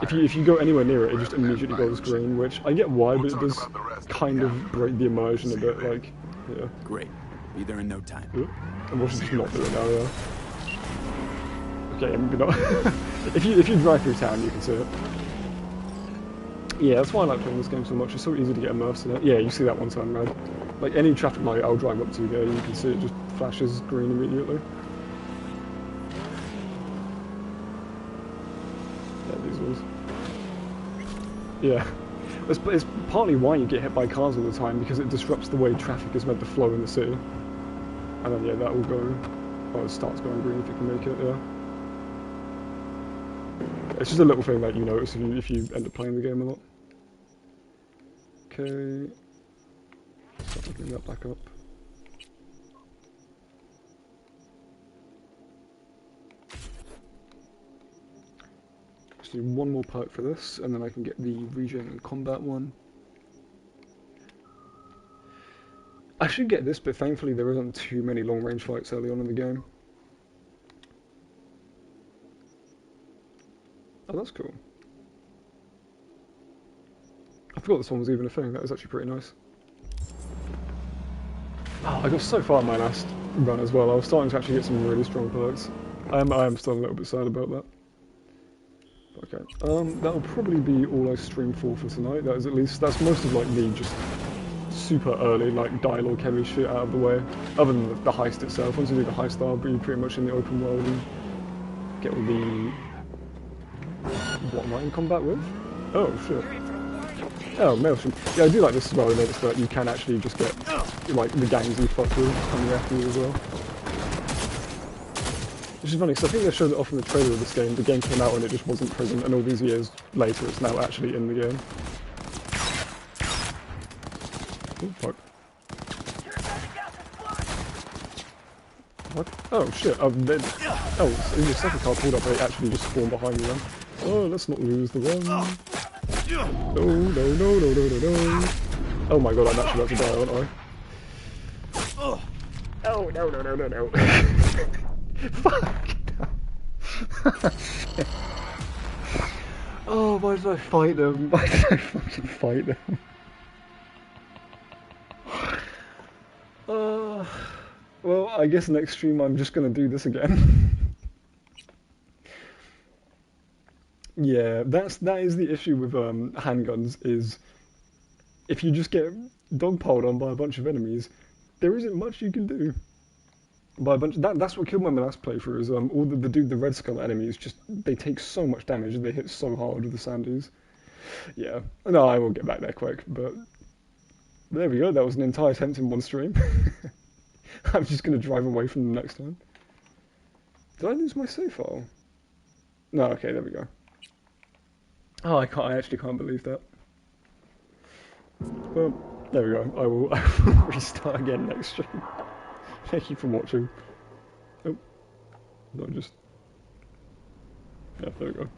If you go anywhere near it, it just immediately goes green, which I get why, but it does kind of break the immersion a bit. Like, yeah. Great. Be there in no time. And we'll just not do it now. Yeah. Okay, maybe not. if you drive through town, you can see it. Yeah, that's why I like playing this game so much. It's so easy to get immersed in it. Yeah, you see that one turn red. Like any traffic light I'll drive up to there, you can see it just flashes green immediately. Yeah, these ones. Yeah. It's partly why you get hit by cars all the time, because it disrupts the way traffic is meant to flow in the city. And then yeah, that will go... Oh, it starts going green if you can make it, yeah. It's just a little thing that you notice if you end up playing the game a lot. Okay, so I'll bring that back up. Just need one more perk for this, and then I can get the regen and combat one. I should get this, but thankfully there isn't too many long range fights early on in the game. Oh, that's cool. I forgot this one was even a thing. That was actually pretty nice. Oh, I got so far in my last run as well. I was starting to actually get some really strong perks. I am still a little bit sad about that. Okay. That'll probably be all I stream for tonight. That's most of like me just super early, like dialogue heavy shit out of the way. Other than the heist itself. Once you do the heist, I'll be pretty much in the open world and get all the... What am I in combat with? Oh shit. Oh, Maelstrom. Yeah, I do like this as well. I noticed that you can actually just get like the gangs you fuck with coming after you as well. Which is funny, because I think they showed it off in the trailer of this game. The game came out and it just wasn't present, and all these years later it's now actually in the game. Oh, fuck. What? Oh shit, so your second car pulled up and it actually just spawned behind you then. Oh, let's not lose the run. No. Oh my god, I'm actually about to die, aren't I? Oh, no. Fuck. Oh, why did I fight them? Why did I fucking fight them? Well, I guess next stream I'm just gonna do this again. Yeah, that is the issue with handguns, is if you just get dogpiled on by a bunch of enemies, there isn't much you can do. By a bunch that's what killed my last playthrough, is all the red skull enemies, just they take so much damage and they hit so hard with the sandies. Yeah, no, I will get back there quick, but there we go, that was an entire attempt in one stream. I'm just gonna drive away from them next time. Did I lose my save file? No, okay, there we go. Oh, I actually can't believe that. Well, there we go. I will restart again next stream. Thank you for watching. Oh, no, just... Yeah, there we go.